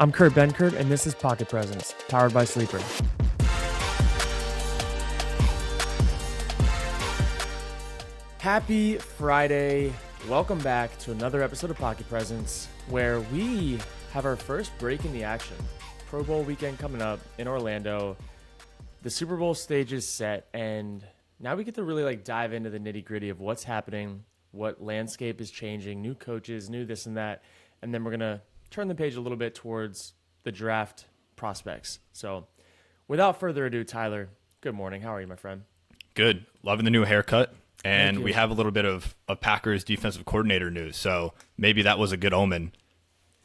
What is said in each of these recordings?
I'm Kurt Benkert, and this is Pocket Presence, powered by Sleeper. Happy Friday. Welcome back to another episode of Pocket Presence, where we have our first break in the action. Pro Bowl weekend coming up in Orlando. The Super Bowl stage is set, and now we get to really dive into the nitty-gritty of what's happening, what landscape is changing, new coaches, new this and that, and then we're going to turn the page a little bit towards the draft prospects. So without further ado, Tyler, good morning. How are you, my friend? Good. Loving the new haircut. And we have a little bit of Packers defensive coordinator news. So maybe that was a good omen.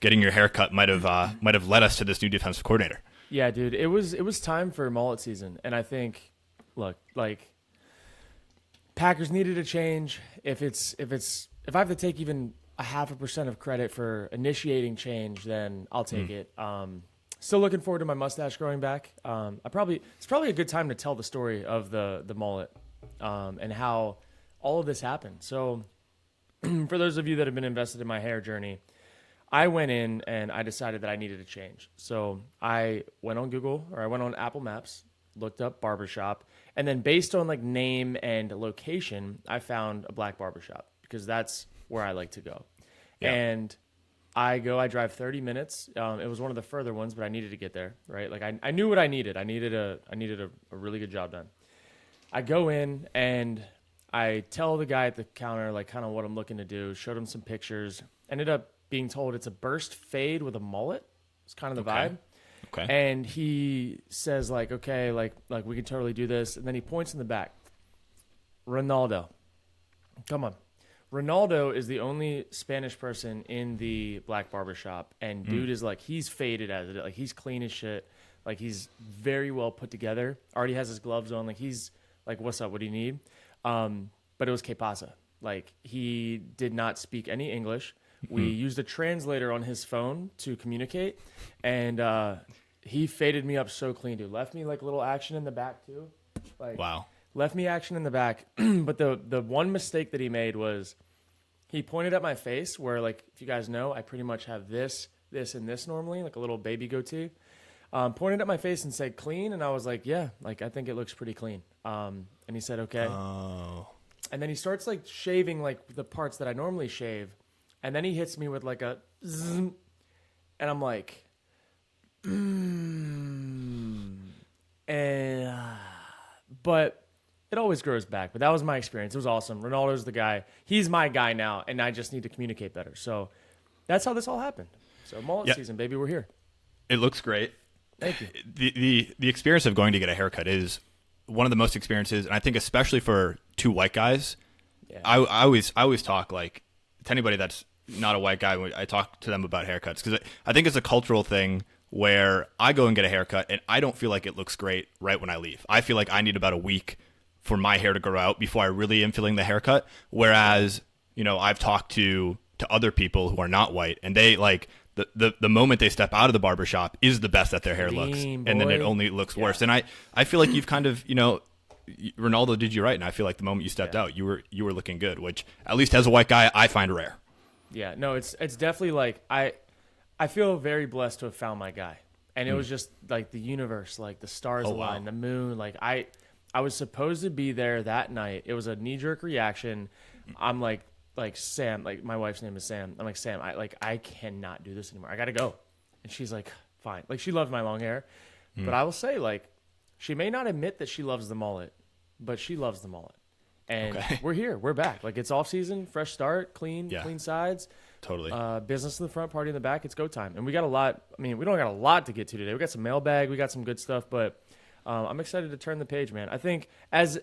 Getting your haircut might have led us to this new defensive coordinator. Yeah, dude. It was time for mullet season. And I think, look, Packers needed a change. If I have to take even a 0.5% of credit for initiating change, then I'll take it. Still looking forward to my mustache growing back. It's probably a good time to tell the story of the mullet and how all of this happened. So for those of you that have been invested in my hair journey, I went in and I decided that I needed a change. So I went on Google, or I went on Apple Maps, looked up barbershop, and then based on name and location, I found a black barbershop because that's where I like to go. Yeah. And I drive 30 minutes. It was one of the further ones, but I needed to get there, right? I knew what I needed. I needed a really good job done. I go in and I tell the guy at the counter kind of what I'm looking to do. Showed him some pictures. Ended up being told it's a burst fade with a mullet. It's kind of the vibe. Okay. And he says okay, we can totally do this. And then he points in the back. Ronaldo. Come on. Ronaldo is the only Spanish person in the black barbershop, and dude is he's faded as it. He's clean as shit. He's very well put together. Already has his gloves on. He's what's up? What do you need? But it was que pasa. He did not speak any English. We used a translator on his phone to communicate, and he faded me up so clean, dude. Left me little action in the back too. Wow. Left me action in the back. But the one mistake that he made was he pointed at my face where, if you guys know, I pretty much have this, and this normally, a little baby goatee. Pointed at my face and said clean, and I was yeah, I think it looks pretty clean. And he said, okay. Oh. And then he starts shaving the parts that I normally shave, and then he hits me with a zzz, and I'm but it always grows back. But that was my experience. It was awesome. Ronaldo's the guy. He's my guy now, and I just need to communicate better. So that's how this all happened. So mullet season, baby, we're here. It looks great. Thank you. The experience of going to get a haircut is one of the most experiences, and I think especially for two white guys. Yeah. I always talk to anybody that's not a white guy. I talk to them about haircuts because I think it's a cultural thing where I go and get a haircut and I don't feel like it looks great right when I leave. I feel like I need about a week for my hair to grow out before I really am feeling the haircut. Whereas, I've talked to other people who are not white, and they the moment they step out of the barbershop is the best that their hair looks. And then it only looks worse. And I feel like you've kind of, Ronaldo did you right. And I feel like the moment you stepped out, you were looking good, which at least as a white guy, I find rare. Yeah, no, it's definitely I feel very blessed to have found my guy. And it was just the universe, the stars aligned, the moon. I was supposed to be there that night. It was a knee-jerk reaction. I'm Sam, my wife's name is Sam. I'm Sam, I cannot do this anymore. I got to go. And she's fine. She loves my long hair. But I will say, she may not admit that she loves the mullet, but she loves the mullet. And we're here. We're back. It's off season, fresh start, clean sides. Totally. Business in the front, party in the back. It's go time. And we got a lot. I mean, we don't got a lot to get to today. We got some mailbag. We got some good stuff, but I'm excited to turn the page, man. I think as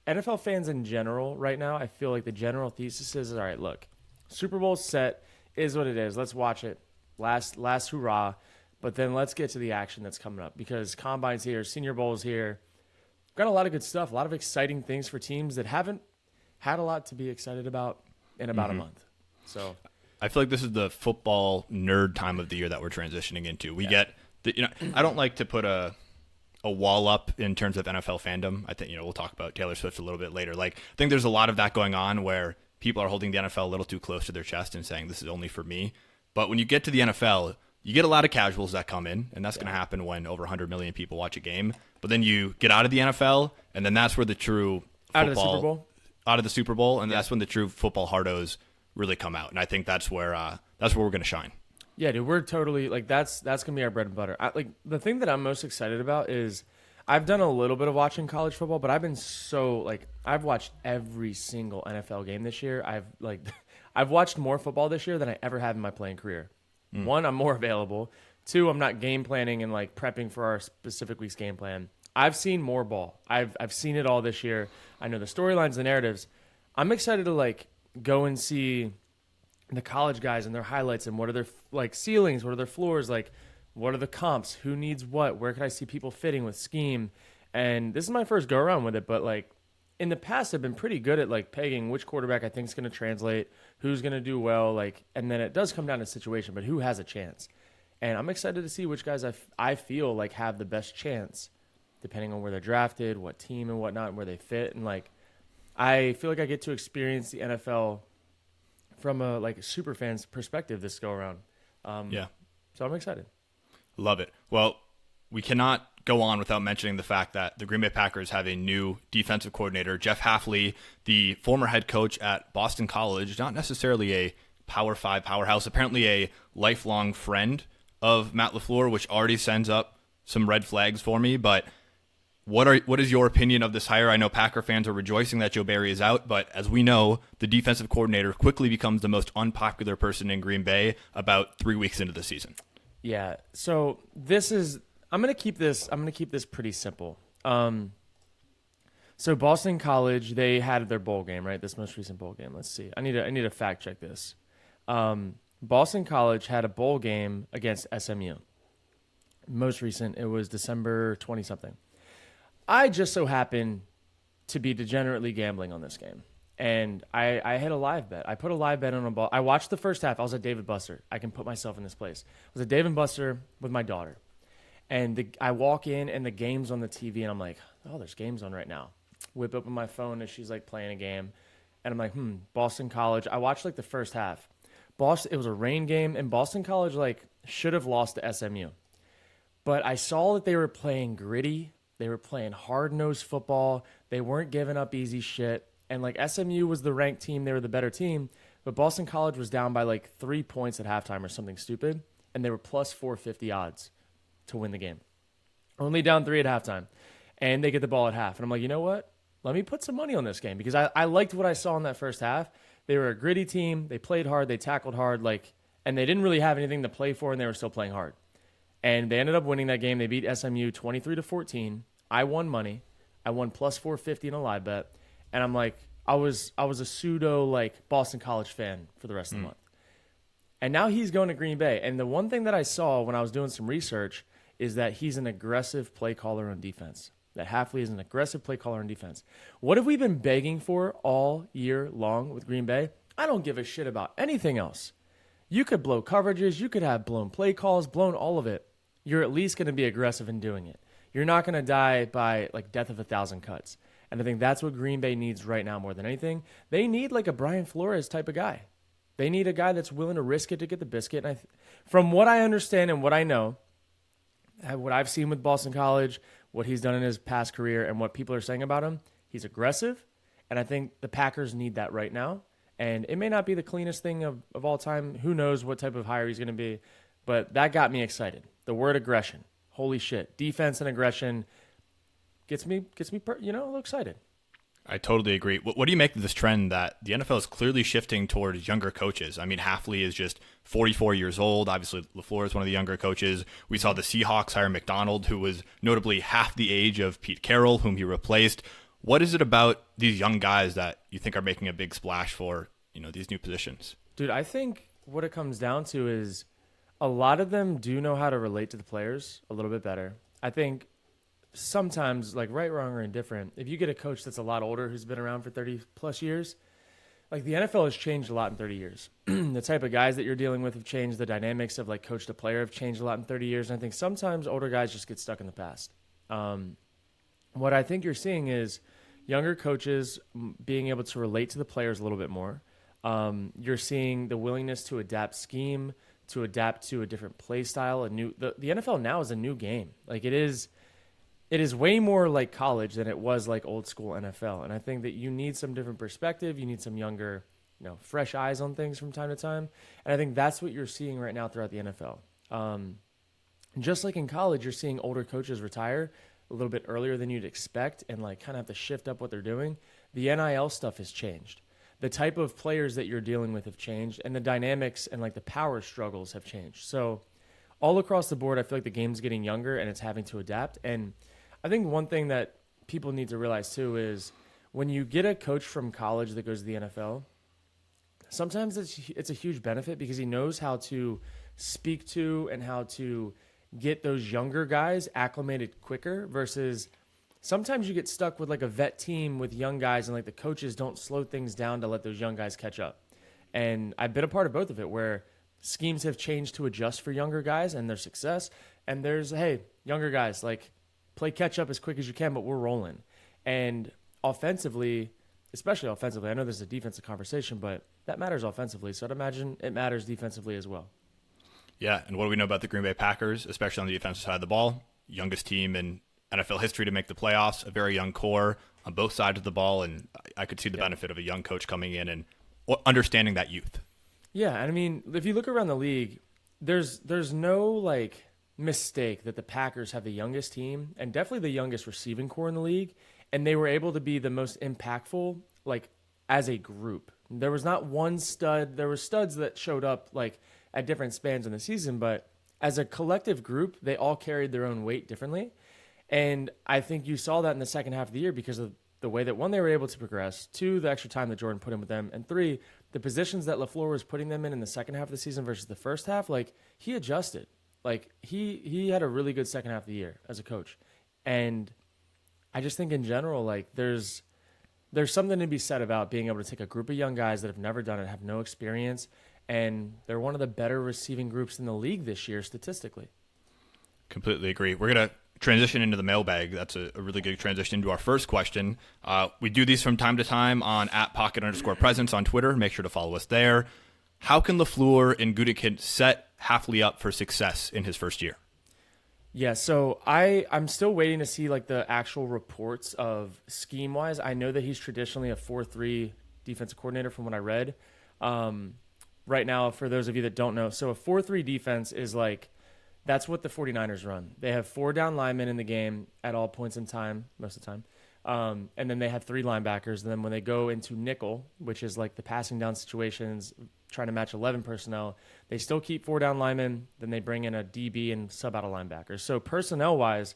NFL fans in general right now, I feel the general thesis is, all right, look, Super Bowl's set, is what it is. Let's watch it. Last hurrah. But then let's get to the action that's coming up because Combine's here, Senior Bowl's here. Got a lot of good stuff, a lot of exciting things for teams that haven't had a lot to be excited about in about a month. So I feel like this is the football nerd time of the year that we're transitioning into. We get I don't like to put a wall up in terms of NFL fandom. I think, we'll talk about Taylor Swift a little bit later. I think there's a lot of that going on where people are holding the NFL a little too close to their chest and saying this is only for me. But when you get to the NFL, you get a lot of casuals that come in, and that's going to happen when over 100 million people watch a game. But then you get out of the NFL, and then that's where the true out of the Super Bowl, and that's when the true football hardos really come out. And I think that's where we're going to shine. Yeah, dude, we're totally like that's gonna be our bread and butter. Like the thing that I'm most excited about is I've done a little bit of watching college football, but I've been so like I've watched every single NFL game this year. I've watched more football this year than I ever have in my playing career. One, I'm more available. Two, I'm not game planning and like prepping for our specific week's game plan. I've seen more ball. I've seen it all this year. I know the storylines, the narratives. I'm excited to like go and see the college guys and their highlights and what are their like ceilings, what are their floors, like what are the comps, who needs what, where can I see people fitting with scheme. And this is my first go around with it, but like in the past I've been pretty good at like pegging which quarterback I think is going to translate, who's going to do well, like, and then it does come down to situation, but who has a chance. And I'm excited to see which guys I feel like have the best chance depending on where they're drafted, what team and whatnot, and where they fit. And like I feel like I get to experience the NFL from a like super fan's perspective this go around. So I'm excited. Love it. Well, we cannot go on without mentioning the fact that the Green Bay Packers have a new defensive coordinator, Jeff Hafley, the former head coach at Boston College, not necessarily a Power 5 powerhouse, apparently a lifelong friend of Matt LaFleur, which already sends up some red flags for me. But what is your opinion of this hire? I know Packer fans are rejoicing that Joe Barry is out, but as we know, the defensive coordinator quickly becomes the most unpopular person in Green Bay about 3 weeks into the season. Yeah. So I'm gonna keep this pretty simple. So Boston College, they had their bowl game, right? This most recent bowl game. Let's see. I need to fact check this. Boston College had a bowl game against SMU. Most recent, it was December 20-something. I just so happened to be degenerately gambling on this game. And I hit a live bet. I put a live bet on a ball. I watched the first half. I was at Dave & Buster. I can put myself in this place. I was at Dave & Buster with my daughter. And I walk in, and the game's on the TV, and I'm like, oh, there's games on right now. Whip open my phone as she's, like, playing a game. And I'm like, Boston College. I watched, like, the first half. It was a rain game, and Boston College, like, should have lost to SMU. But I saw that they were playing gritty. They were playing hard-nosed football. They weren't giving up easy shit. And, like, SMU was the ranked team. They were the better team. But Boston College was down by, like, 3 points at halftime or something stupid. And they were plus 450 odds to win the game. Only down 3 at halftime. And they get the ball at half. And I'm like, you know what? Let me put some money on this game. Because I liked what I saw in that first half. They were a gritty team. They played hard. They tackled hard. And they didn't really have anything to play for, and they were still playing hard. And they ended up winning that game. They beat SMU 23-14. I won money. I won plus 450 in a live bet. And I'm like, I was a pseudo like Boston College fan for the rest of the month. And now he's going to Green Bay. And the one thing that I saw when I was doing some research is that he's an aggressive play caller on defense. That Hafley is an aggressive play caller on defense. What have we been begging for all year long with Green Bay? I don't give a shit about anything else. You could blow coverages. You could have blown play calls, blown all of it. You're at least going to be aggressive in doing it. You're not going to die by like death of 1,000 cuts. And I think that's what Green Bay needs right now more than anything. They need like a Brian Flores type of guy. They need a guy that's willing to risk it to get the biscuit. And from what I understand and what I know, what I've seen with Boston College, what he's done in his past career, and what people are saying about him, he's aggressive. And I think the Packers need that right now. And it may not be the cleanest thing of all time. Who knows what type of hire he's going to be. But that got me excited. The word aggression. Holy shit. Defense and aggression gets me a little excited. I totally agree. What do you make of this trend that the NFL is clearly shifting towards younger coaches? I mean, Hafley is just 44 years old. Obviously, LaFleur is one of the younger coaches. We saw the Seahawks hire McDonald, who was notably half the age of Pete Carroll, whom he replaced. What is it about these young guys that you think are making a big splash for, these new positions? Dude, I think what it comes down to is a lot of them do know how to relate to the players a little bit better. I think sometimes, like right, wrong, or indifferent, if you get a coach that's a lot older who's been around for 30 plus years, like the NFL has changed a lot in 30 years. The type of guys that you're dealing with have changed. The dynamics of like coach to player have changed a lot in 30 years. And I think sometimes older guys just get stuck in the past. What I think you're seeing is younger coaches being able to relate to the players a little bit more. You're seeing the willingness to adapt scheme, to adapt to a different play style. The NFL now is a new game. Like it is way more like college than it was like old school NFL. And I think that you need some different perspective. You need some younger, fresh eyes on things from time to time. And I think that's what you're seeing right now throughout the NFL. Just like in college, you're seeing older coaches retire a little bit earlier than you'd expect and like kind of have to shift up what they're doing. The NIL stuff has changed. The type of players that you're dealing with have changed, and the dynamics and like the power struggles have changed. So all across the board, I feel like the game's getting younger and it's having to adapt. And I think one thing that people need to realize too is when you get a coach from college that goes to the NFL, sometimes it's a huge benefit because he knows how to speak to and how to get those younger guys acclimated quicker versus sometimes you get stuck with like a vet team with young guys and like the coaches don't slow things down to let those young guys catch up. And I've been a part of both of it where schemes have changed to adjust for younger guys and their success. And there's, hey, younger guys, like play catch up as quick as you can, but we're rolling. And offensively, especially offensively, I know this is a defensive conversation, but that matters offensively. So I'd imagine it matters defensively as well. Yeah, and what do we know about the Green Bay Packers, especially on the defensive side of the ball? Youngest team in NFL history to make the playoffs, a very young core on both sides of the ball, and I could see the benefit of a young coach coming in and understanding that youth. Yeah, and I mean, if you look around the league, there's no like mistake that the Packers have the youngest team and definitely the youngest receiving core in the league, and they were able to be the most impactful like as a group. There was not one stud. There were studs that showed up like at different spans in the season, but as a collective group, they all carried their own weight differently. And I think you saw that in the second half of the year because of the way that, one, they were able to progress, two, the extra time that Jordan put in with them, and three, the positions that LaFleur was putting them in the second half of the season versus the first half, like, he adjusted. Like, he had a really good second half of the year as a coach. And I just think in general, like, there's something to be said about being able to take a group of young guys that have never done it, have no experience, and they're one of the better receiving groups in the league this year statistically. Completely agree. We're going to transition into the mailbag. That's a really good transition to our first question. We do these from time to time on @pocket_presence on Twitter. Make sure to follow us there. How can LaFleur and Gutekunst set Hafley up for success in his first year? Yeah, so I'm still waiting to see like the actual reports of scheme-wise. I know that he's traditionally a 4-3 defensive coordinator from what I read. Right now, for those of you that don't know, so a 4-3 defense is like, that's what the 49ers run. They have 4 down linemen in the game at all points in time, most of the time. And then they have 3 linebackers. And then when they go into nickel, which is like the passing down situations, trying to match 11 personnel, they still keep 4 down linemen. Then they bring in a DB and sub out a linebacker. So personnel-wise,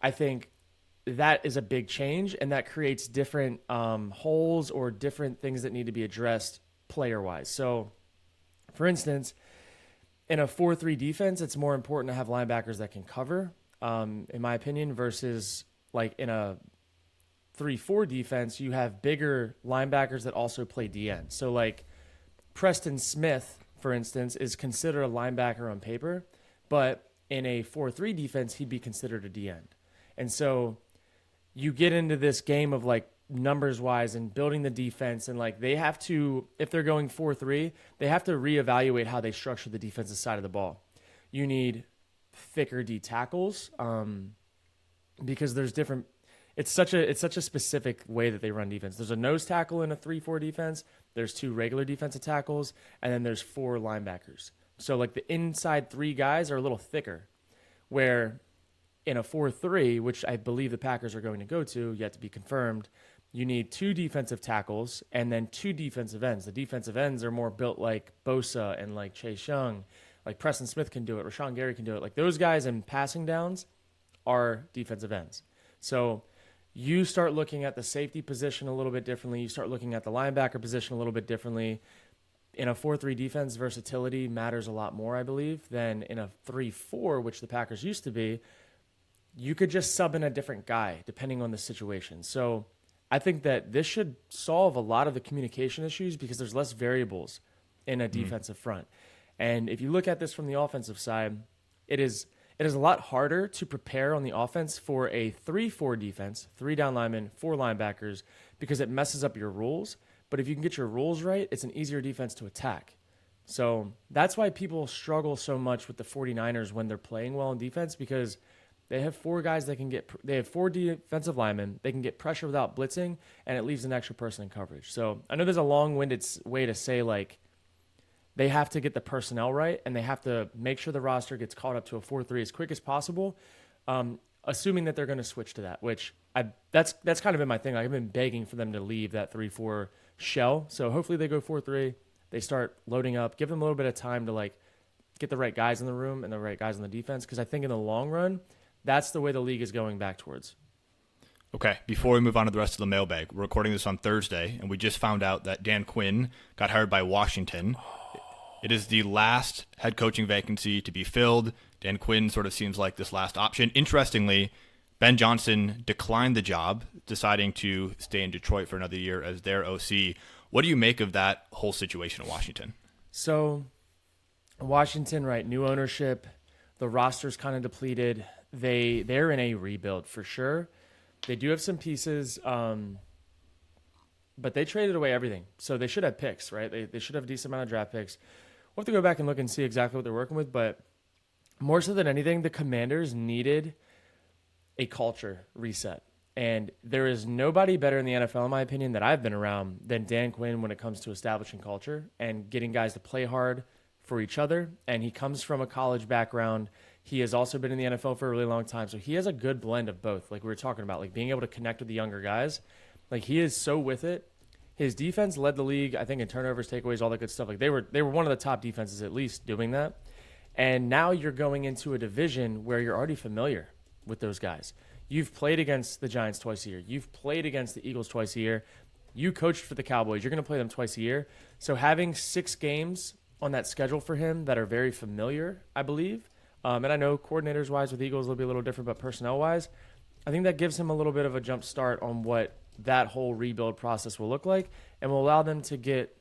I think that is a big change, and that creates different holes or different things that need to be addressed player-wise. So, for instance, in a 4-3 defense, it's more important to have linebackers that can cover, in my opinion, versus like in a 3-4 defense, you have bigger linebackers that also play DN. So like Preston Smith, for instance, is considered a linebacker on paper, but in a 4-3 defense, he'd be considered a DN. And so you get into this game of like numbers wise and building the defense, and like they have to, if they're going 4-3, they have to reevaluate how they structure the defensive side of the ball. You need thicker D tackles because there's different. It's such a specific way that they run defense. There's a nose tackle in a 3-4 defense. There's 2 regular defensive tackles, and then there's 4 linebackers. So like the inside 3 guys are a little thicker, where in a 4-3, which I believe the Packers are going to go to, yet to be confirmed, you need 2 defensive tackles and then 2 defensive ends. The defensive ends are more built like Bosa and like Chase Young. Like Preston Smith can do it. Rashawn Gary can do it. Like those guys in passing downs are defensive ends. So you start looking at the safety position a little bit differently. You start looking at the linebacker position a little bit differently. In a 4-3 defense, versatility matters a lot more, I believe, than in a 3-4, which the Packers used to be. You could just sub in a different guy depending on the situation. So I think that this should solve a lot of the communication issues because there's less variables in a defensive front. And if you look at this from the offensive side, it is a lot harder to prepare on the offense for a 3-4 defense, 3 down linemen, 4 linebackers, because it messes up your rules. But if you can get your rules right, it's an easier defense to attack. So that's why people struggle so much with the 49ers when they're playing well in defense, because they have four guys that can they have four defensive linemen. They can get pressure without blitzing, and it leaves an extra person in coverage. So I know there's a long-winded way to say, like, they have to get the personnel right, and they have to make sure the roster gets caught up to a 4-3 as quick as possible, assuming that they're going to switch to that, which that's kind of been my thing. Like, I've been begging for them to leave that 3-4 shell. So hopefully they go 4-3. They start loading up, give them a little bit of time to, like, get the right guys in the room and the right guys on the defense, because I think in the long run, that's the way the league is going back towards. Okay, before we move on to the rest of the mailbag, we're recording this on Thursday, and we just found out that Dan Quinn got hired by Washington. It is the last head coaching vacancy to be filled. Dan Quinn sort of seems like this last option. Interestingly, Ben Johnson declined the job, deciding to stay in Detroit for another year as their OC. What do you make of that whole situation in Washington? So, Washington, right, new ownership, the roster's kind of depleted. They're in a rebuild for sure. They do have some pieces, but they traded away everything. So they should have picks, right? They should have a decent amount of draft picks. We'll have to go back and look and see exactly what they're working with, but more so than anything, the Commanders needed a culture reset. And there is nobody better in the NFL, in my opinion, that I've been around than Dan Quinn when it comes to establishing culture and getting guys to play hard for each other. And he comes from a college background. He has also been in the NFL for a really long time. So he has a good blend of both, like we were talking about, like being able to connect with the younger guys. Like, he is so with it. His defense led the league, I think, in turnovers, takeaways, all that good stuff. Like, they were one of the top defenses at least doing that. And now you're going into a division where you're already familiar with those guys. You've played against the Giants twice a year. You've played against the Eagles twice a year. You coached for the Cowboys. You're going to play them twice a year. So having 6 games on that schedule for him that are very familiar, I believe, and I know coordinators-wise with Eagles will be a little different, but personnel-wise, I think that gives him a little bit of a jump start on what that whole rebuild process will look like, and will allow them to get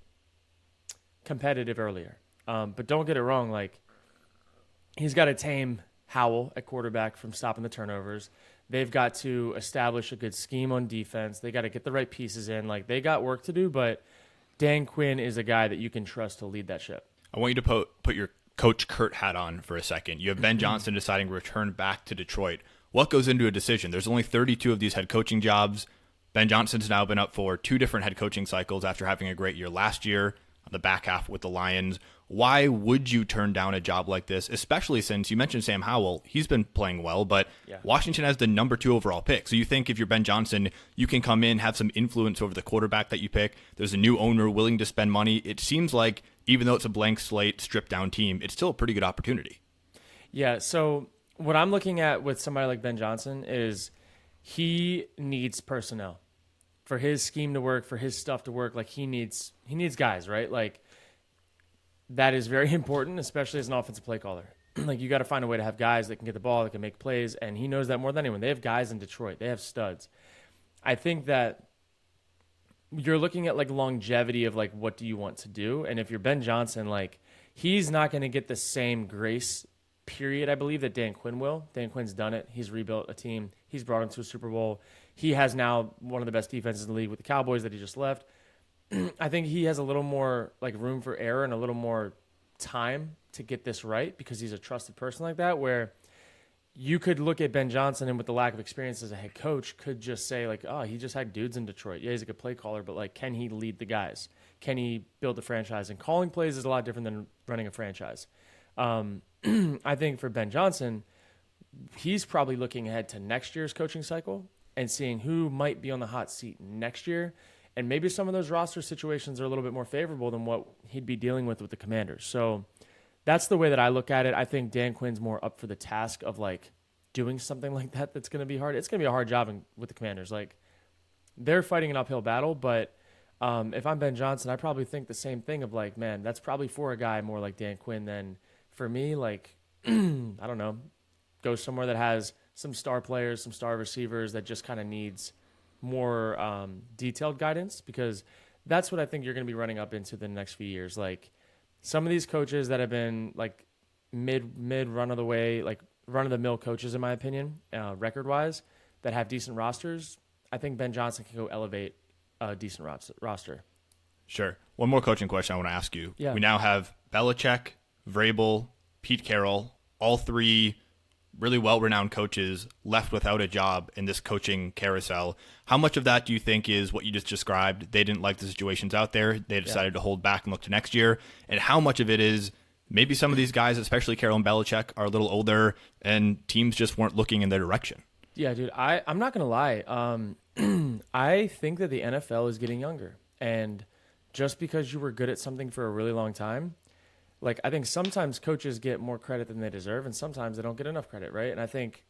competitive earlier. But don't get it wrong, like, he's got to tame Howell at quarterback from stopping the turnovers. They've got to establish a good scheme on defense. They got to get the right pieces in. Like, they got work to do, but Dan Quinn is a guy that you can trust to lead that ship. I want you to put your Coach Kurt hat on for a second. You have Ben Johnson deciding to return back to Detroit. What goes into a decision? There's only 32 of these head coaching jobs. Ben Johnson's now been up for 2 different head coaching cycles after having a great year last year on the back half with the Lions. Why would you turn down a job like this, especially since you mentioned Sam Howell? He's been playing well, but yeah. Washington has the number 2 overall pick. So you think if you're Ben Johnson, you can come in, have some influence over the quarterback that you pick. There's a new owner willing to spend money. It seems like even though it's a blank slate, stripped down team, it's still a pretty good opportunity. Yeah, so what I'm looking at with somebody like Ben Johnson is he needs personnel. For his scheme to work, for his stuff to work, like, he needs guys, right? Like, that is very important, especially as an offensive play caller. Like, you got to find a way to have guys that can get the ball, that can make plays, and he knows that more than anyone. They have guys in Detroit. They have studs. I think that you're looking at, like, longevity of, like, what do you want to do? And if you're Ben Johnson, like, he's not going to get the same grace period, I believe, that Dan Quinn will. Dan Quinn's done it. He's rebuilt a team. He's brought him to a Super Bowl. He has now one of the best defenses in the league with the Cowboys that he just left. I think he has a little more, like, room for error and a little more time to get this right because he's a trusted person like that, where you could look at Ben Johnson and with the lack of experience as a head coach could just say, like, oh, he just had dudes in Detroit. Yeah, he's a good play caller, but, like, can he lead the guys? Can he build the franchise? And calling plays is a lot different than running a franchise. I think for Ben Johnson, he's probably looking ahead to next year's coaching cycle and seeing who might be on the hot seat next year. And maybe some of those roster situations are a little bit more favorable than what he'd be dealing with the Commanders. So that's the way that I look at it. I think Dan Quinn's more up for the task of, like, doing something like that that's going to be hard. It's going to be a hard job with the Commanders. Like, they're fighting an uphill battle, but if I'm Ben Johnson, I probably think the same thing of, like, man, that's probably for a guy more like Dan Quinn than for me. Like, I don't know, go somewhere that has some star players, some star receivers that just kind of needs more detailed guidance, because that's what I think you're going to be running up into the next few years. Like, some of these coaches that have been, like, mid run of the way, like run of the mill coaches, in my opinion, record wise, that have decent rosters, I think Ben Johnson can go elevate a decent roster. Sure. One more coaching question I want to ask you. Yeah. We now have Belichick, Vrabel, Pete Carroll, all three really well-renowned coaches left without a job in this coaching carousel. How much of that do you think is what you just described? They didn't like the situations out there. They decided to hold back and look to next year. And how much of it is maybe some of these guys, especially Carroll and Belichick, are a little older and teams just weren't looking in their direction? Yeah, dude, I'm not going to lie. I think that the NFL is getting younger. And just because you were good at something for a really long time, like, I think sometimes coaches get more credit than they deserve, and sometimes they don't get enough credit, right? And I think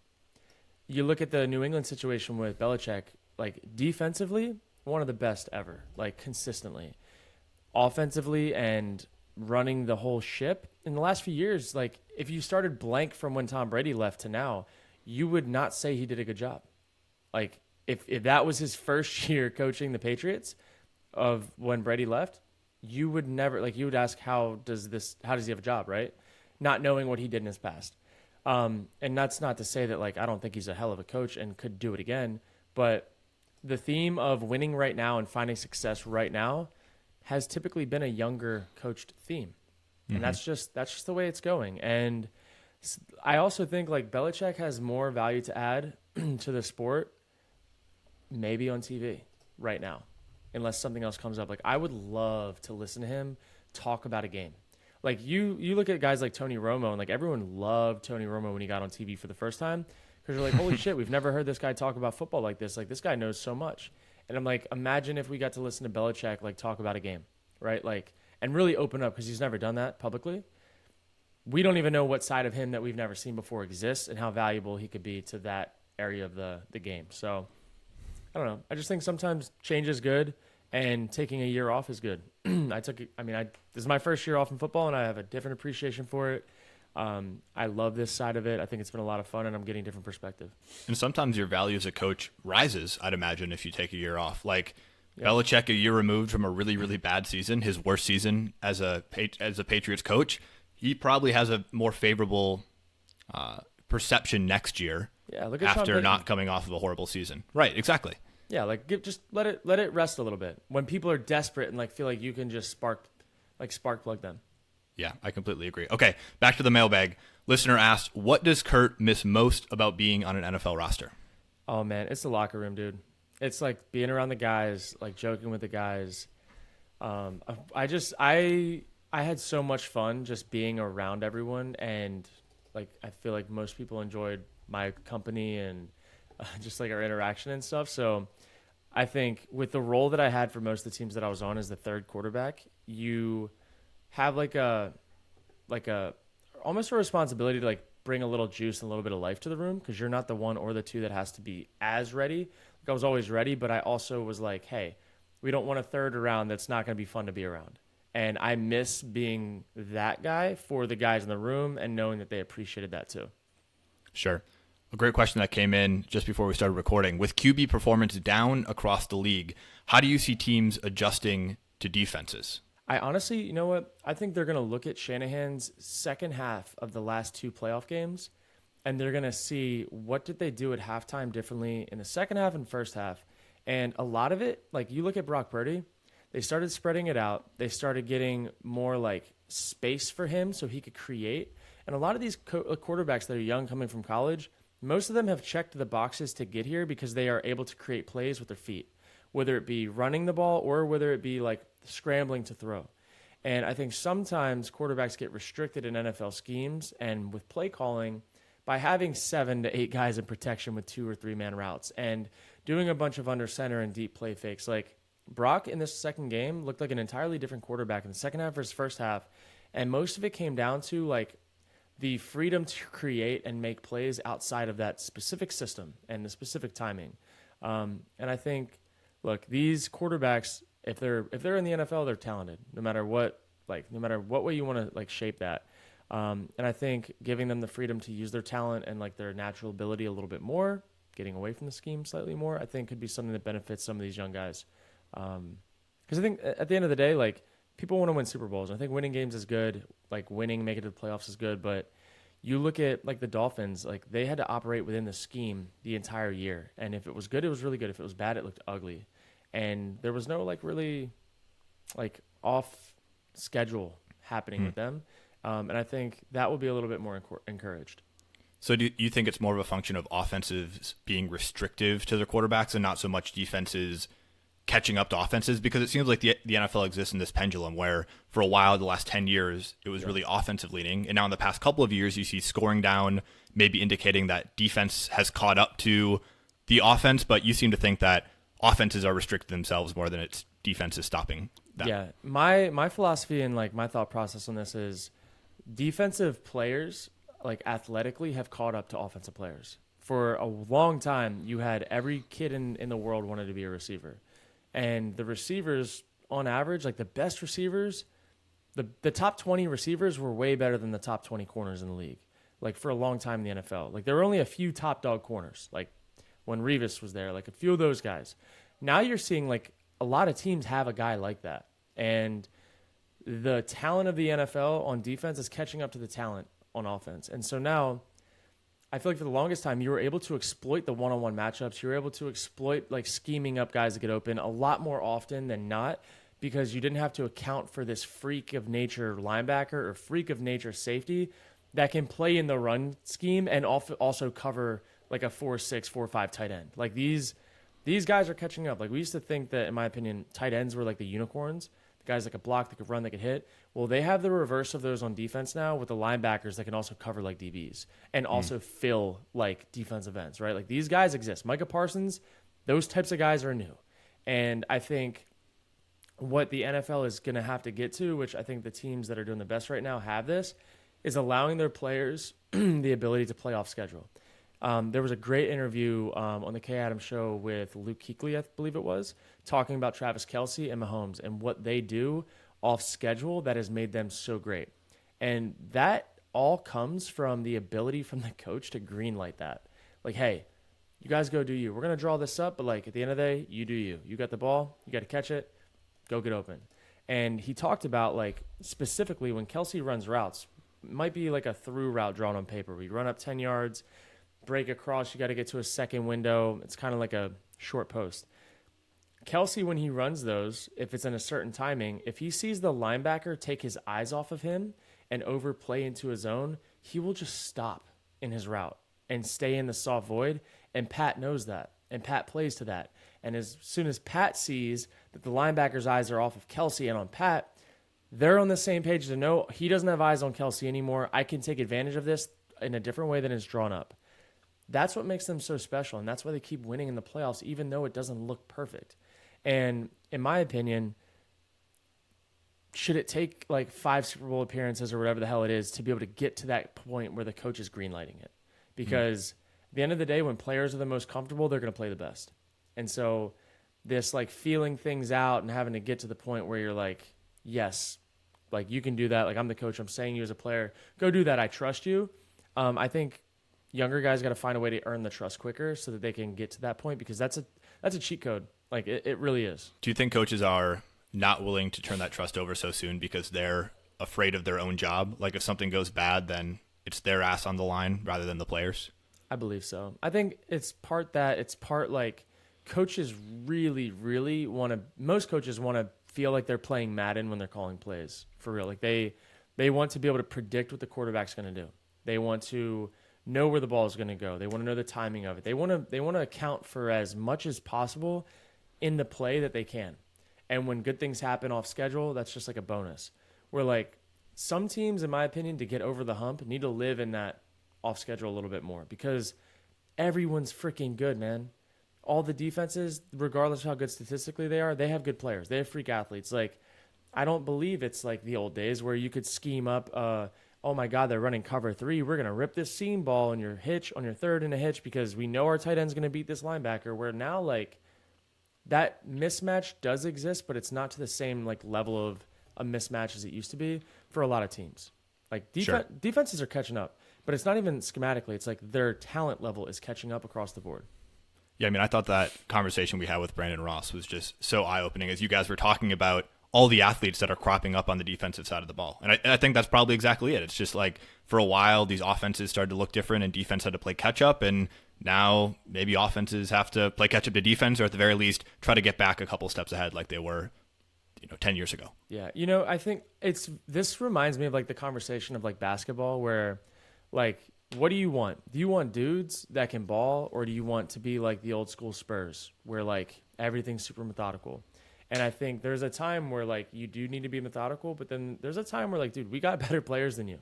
you look at the New England situation with Belichick, like, defensively, one of the best ever, like, consistently. Offensively and running the whole ship, in the last few years, like, if you started blank from when Tom Brady left to now, you would not say he did a good job. Like, if that was his first year coaching the Patriots of when Brady left, you would never, like, you would ask, how does he have a job, right? Not knowing what he did in his past. And that's not to say that, like, I don't think he's a hell of a coach and could do it again, but the theme of winning right now and finding success right now has typically been a younger coached theme. And that's just the way it's going. And I also think, like, Belichick has more value to add to the sport maybe on TV right now, unless something else comes up. Like, I would love to listen to him talk about a game. Like, you look at guys like Tony Romo, and, like, everyone loved Tony Romo when he got on TV for the first time, because you're like, holy shit, we've never heard this guy talk about football like this. Like, this guy knows so much. And I'm like, imagine if we got to listen to Belichick, like, talk about a game, right? Like, and really open up, because he's never done that publicly. We don't even know what side of him that we've never seen before exists and how valuable he could be to that area of the game. So, I don't know. I just think sometimes change is good, and taking a year off is good. This is my first year off in football, and I have a different appreciation for it. I love this side of it. I think it's been a lot of fun, and I'm getting a different perspective. And sometimes your value as a coach rises, I'd imagine, if you take a year off. Like, Belichick, a year removed from a really, really bad season, his worst season as a Patriots coach, he probably has a more favorable perception next year. Yeah, look at after not coming off of a horrible season. Right, exactly. Yeah, like, just let it rest a little bit. When people are desperate and, like, feel like you can just spark plug them. Yeah, I completely agree. Okay, back to the mailbag. Listener asked, what does Kurt miss most about being on an NFL roster? Oh man, it's the locker room, dude. It's like being around the guys, like joking with the guys. I had so much fun just being around everyone, and, like, I feel like most people enjoyed my company and just, like, our interaction and stuff. So I think with the role that I had for most of the teams that I was on as the third quarterback, you have like a almost a responsibility to, like, bring a little juice and a little bit of life to the room, because you're not the one or the two that has to be as ready. Like, I was always ready, but I also was like, hey, we don't want a third around that's not going to be fun to be around. And I miss being that guy for the guys in the room and knowing that they appreciated that too. Sure. A great question that came in just before we started recording. With QB performance down across the league, how do you see teams adjusting to defenses? I honestly, you know what? I think they're going to look at Shanahan's second half of the last two playoff games, and they're going to see what did they do at halftime differently in the second half and first half. And a lot of it, like, you look at Brock Purdy, they started spreading it out. They started getting more, like, space for him so he could create. And a lot of these quarterbacks that are young coming from college, most of them have checked the boxes to get here because they are able to create plays with their feet, whether it be running the ball or whether it be, like, scrambling to throw. And I think sometimes quarterbacks get restricted in NFL schemes and with play calling by having 7 to 8 guys in protection with 2 or 3 man routes and doing a bunch of under center and deep play fakes. Like, Brock in this second game looked like an entirely different quarterback in the second half versus first half. And most of it came down to, like, the freedom to create and make plays outside of that specific system and the specific timing. And I think, look, these quarterbacks, if they're in the NFL, they're talented, no matter what way you want to, like, shape that. And I think giving them the freedom to use their talent and, like, their natural ability a little bit more, getting away from the scheme slightly more, I think could be something that benefits some of these young guys. Because I think at the end of the day, like, people want to win Super Bowls. I think winning games is good. Like, winning, making it to the playoffs is good. But you look at, like, the Dolphins, like, they had to operate within the scheme the entire year. And if it was good, it was really good. If it was bad, it looked ugly. And there was no, like, really like off schedule happening with them. And I think that will be a little bit more encouraged. So do you think it's more of a function of offenses being restrictive to their quarterbacks and not so much defenses catching up to offenses? Because it seems like the NFL exists in this pendulum where for a while, the last 10 years, it was really offensive leaning. And now in the past couple of years, you see scoring down, maybe indicating that defense has caught up to the offense. But you seem to think that offenses are restricted themselves more than it's defenses stopping that. Yeah. My philosophy and like my thought process on this is defensive players like athletically have caught up to offensive players. For a long time, you had every kid in the world wanted to be a receiver. And the receivers, on average, like the best receivers, the top 20 receivers were way better than the top 20 corners in the league. Like for a long time in the NFL. Like there were only a few top dog corners. Like when Revis was there, like a few of those guys. Now you're seeing like a lot of teams have a guy like that. And the talent of the NFL on defense is catching up to the talent on offense. And so now I feel like for the longest time, you were able to exploit the one-on-one matchups. You were able to exploit like scheming up guys to get open a lot more often than not because you didn't have to account for this freak of nature linebacker or freak of nature safety that can play in the run scheme and also cover like a 4-6, 4-5 tight end. Like these guys are catching up. Like we used to think that, in my opinion, tight ends were like the unicorns. The guys that could block, that could run, that could hit. Well, they have the reverse of those on defense now with the linebackers that can also cover like DBs and also fill like defensive ends, right? Like these guys exist. Micah Parsons, those types of guys are new. And I think what the NFL is going to have to get to, which I think the teams that are doing the best right now have this, is allowing their players the ability to play off schedule. There was a great interview on the Kay Adams show with Luke Kuechly, I believe it was, talking about Travis Kelce and Mahomes and what they do off schedule that has made them so great. And that all comes from the ability from the coach to greenlight that. Like, hey, you guys go do you. We're going to draw this up, but like at the end of the day, you do you. You got the ball, you got to catch it, go get open. And he talked about like specifically when Kelce runs routes, it might be like a through route drawn on paper. We run up 10 yards, break across, you got to get to a second window. It's kind of like a short post. Kelce, when he runs those, if it's in a certain timing, if he sees the linebacker take his eyes off of him and overplay into his zone, he will just stop in his route and stay in the soft void. And Pat knows that. And Pat plays to that. And as soon as Pat sees that the linebacker's eyes are off of Kelce and on Pat, they're on the same page to know he doesn't have eyes on Kelce anymore. I can take advantage of this in a different way than it's drawn up. That's what makes them so special, and that's why they keep winning in the playoffs, even though it doesn't look perfect. And in my opinion, should it take like 5 Super Bowl appearances or whatever the hell it is to be able to get to that point where the coach is greenlighting it? Because at the end of the day, when players are the most comfortable, they're going to play the best. And so this like feeling things out and having to get to the point where you're like, yes, like you can do that. Like I'm the coach. I'm saying you as a player, go do that. I trust you. I think younger guys got to find a way to earn the trust quicker so that they can get to that point because that's a cheat code. Like it really is. Do you think coaches are not willing to turn that trust over so soon because they're afraid of their own job? Like if something goes bad, then it's their ass on the line rather than the players? I believe so. I think it's part like coaches really, really most coaches want to feel like they're playing Madden when they're calling plays for real. Like they want to be able to predict what the quarterback's going to do. They want to know where the ball is going to go. They want to know the timing of it. They want to account for as much as possible in the play that they can. And when good things happen off schedule, that's just like a bonus. Where like some teams, in my opinion, to get over the hump, need to live in that off schedule a little bit more because everyone's freaking good, man. All the defenses, regardless of how good statistically they are, they have good players. They have freak athletes. Like I don't believe it's like the old days where you could scheme up oh my God, they're running cover 3. We're going to rip this seam ball on your hitch, on your third and a hitch because we know our tight end's going to beat this linebacker. Where now, like, that mismatch does exist, but it's not to the same, like, level of a mismatch as it used to be for a lot of teams. Like, defenses are catching up, but it's not even schematically. It's like their talent level is catching up across the board. Yeah, I mean, I thought that conversation we had with Brandon Ross was just so eye-opening as you guys were talking about all the athletes that are cropping up on the defensive side of the ball. And I think that's probably exactly it. It's just like for a while, these offenses started to look different and defense had to play catch up. And now maybe offenses have to play catch up to defense or at the very least try to get back a couple steps ahead like they were 10 years ago. Yeah. I think this reminds me of like the conversation of like basketball where like, what do you want? Do you want dudes that can ball, or do you want to be like the old school Spurs where like everything's super methodical? And I think there's a time where like you do need to be methodical, but then there's a time where like, dude, we got better players than you.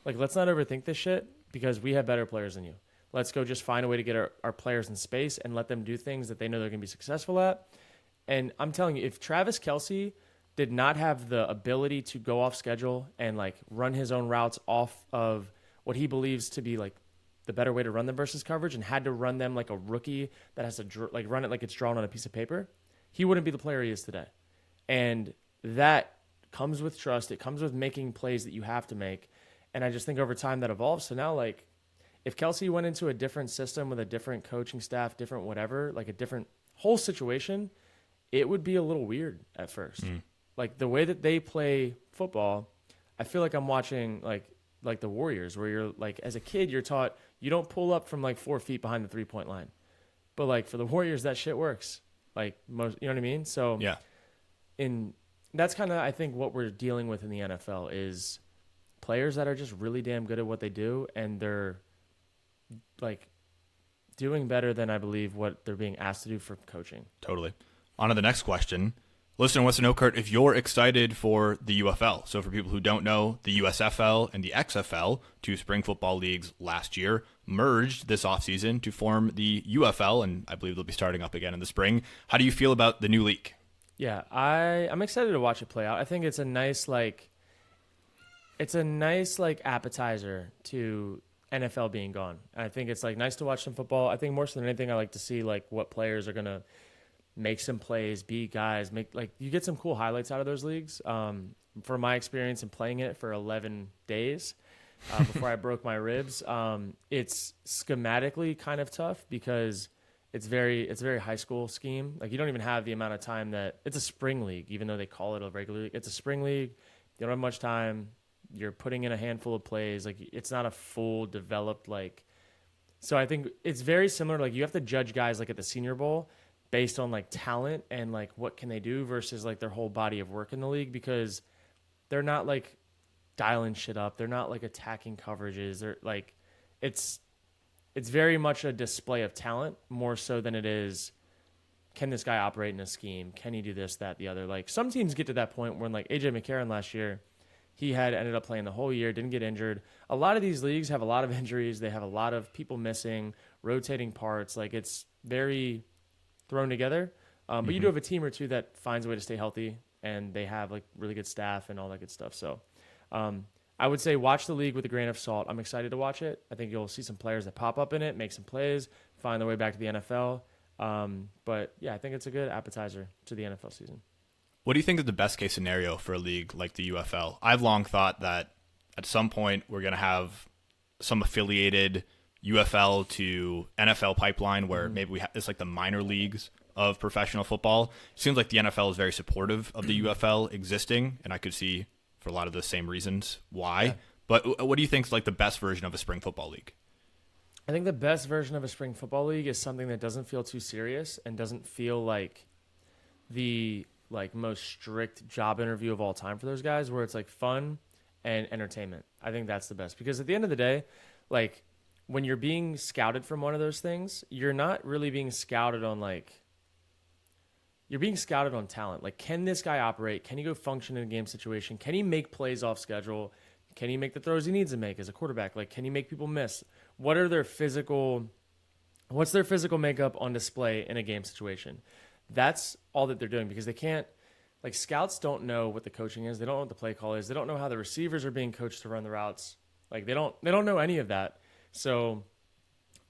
Like, let's not overthink this shit because we have better players than you. Let's go just find a way to get our players in space and let them do things that they know they're going to be successful at. And I'm telling you, if Travis Kelce did not have the ability to go off schedule and like run his own routes off of what he believes to be like the better way to run them versus coverage, and had to run them like a rookie that has to like run it like it's drawn on a piece of paper, he wouldn't be the player he is today. And that comes with trust. It comes with making plays that you have to make. And I just think over time that evolves. So now, like, if Kelce went into a different system with a different coaching staff, different whatever, like a different whole situation, it would be a little weird at first. Like the way that they play football, I feel like I'm watching like the Warriors, where you're like, as a kid, you're taught you don't pull up from like 4 feet behind the 3-point line. But like for the Warriors, that shit works. Like most, you know what I mean? So yeah, that's kind of, I think, what we're dealing with in the NFL is players that are just really damn good at what they do, and they're like doing better than I believe what they're being asked to do for coaching. Totally. On to the next question. Listener wants to know, Kurt, if you're excited for the UFL. So for people who don't know, the USFL and the XFL, two spring football leagues last year, merged this offseason to form the UFL, and I believe they'll be starting up again in the spring. How do you feel about the new league? Yeah, I'm excited to watch it play out. I think it's a nice appetizer to NFL being gone. And I think it's like nice to watch some football. I think more so than anything, I like to see like what players are gonna make some plays, be guys, make like you get some cool highlights out of those leagues. From my experience in playing it for 11 days before I broke my ribs, it's schematically kind of tough because it's very high school scheme. Like you don't even have the amount of time that it's a spring league, even though they call it a regular league. It's a spring league. You don't have much time. You're putting in a handful of plays. Like it's not a full developed like. So I think it's very similar. Like you have to judge guys like at the Senior Bowl based on like talent and like what can they do versus like their whole body of work in the league, because they're not like dialing shit up. They're not like attacking coverages. They're like it's very much a display of talent more so than it is, can this guy operate in a scheme? Can he do this, that, the other? Like some teams get to that point where like AJ McCarron last year, he had ended up playing the whole year, didn't get injured. A lot of these leagues have a lot of injuries. They have a lot of people missing, rotating parts. Like it's very thrown together. But you do have a team or two that finds a way to stay healthy, and they have like really good staff and all that good stuff. So I would say watch the league with a grain of salt. I'm excited to watch it. I think you'll see some players that pop up in it, make some plays, find their way back to the NFL. But yeah, I think it's a good appetizer to the NFL season. What do you think is the best case scenario for a league like the UFL? I've long thought that at some point we're going to have some affiliated UFL to NFL pipeline where maybe it's like the minor leagues of professional football. It seems like the NFL is very supportive of the UFL existing, and I could see for a lot of the same reasons why. Yeah. But what do you think is like the best version of a spring football league? I think the best version of a spring football league is something that doesn't feel too serious and doesn't feel like the like most strict job interview of all time for those guys, where it's like fun and entertainment. I think that's the best, because at the end of the day, like when you're being scouted from one of those things, you're not really being scouted on like, you're being scouted on talent. Like, can this guy operate? Can he go function in a game situation? Can he make plays off schedule? Can he make the throws he needs to make as a quarterback? Like, can he make people miss? What's their physical makeup on display in a game situation? That's all that they're doing, because they can't, like, scouts don't know what the coaching is. They don't know what the play call is. They don't know how the receivers are being coached to run the routes. Like, they don't know any of that. So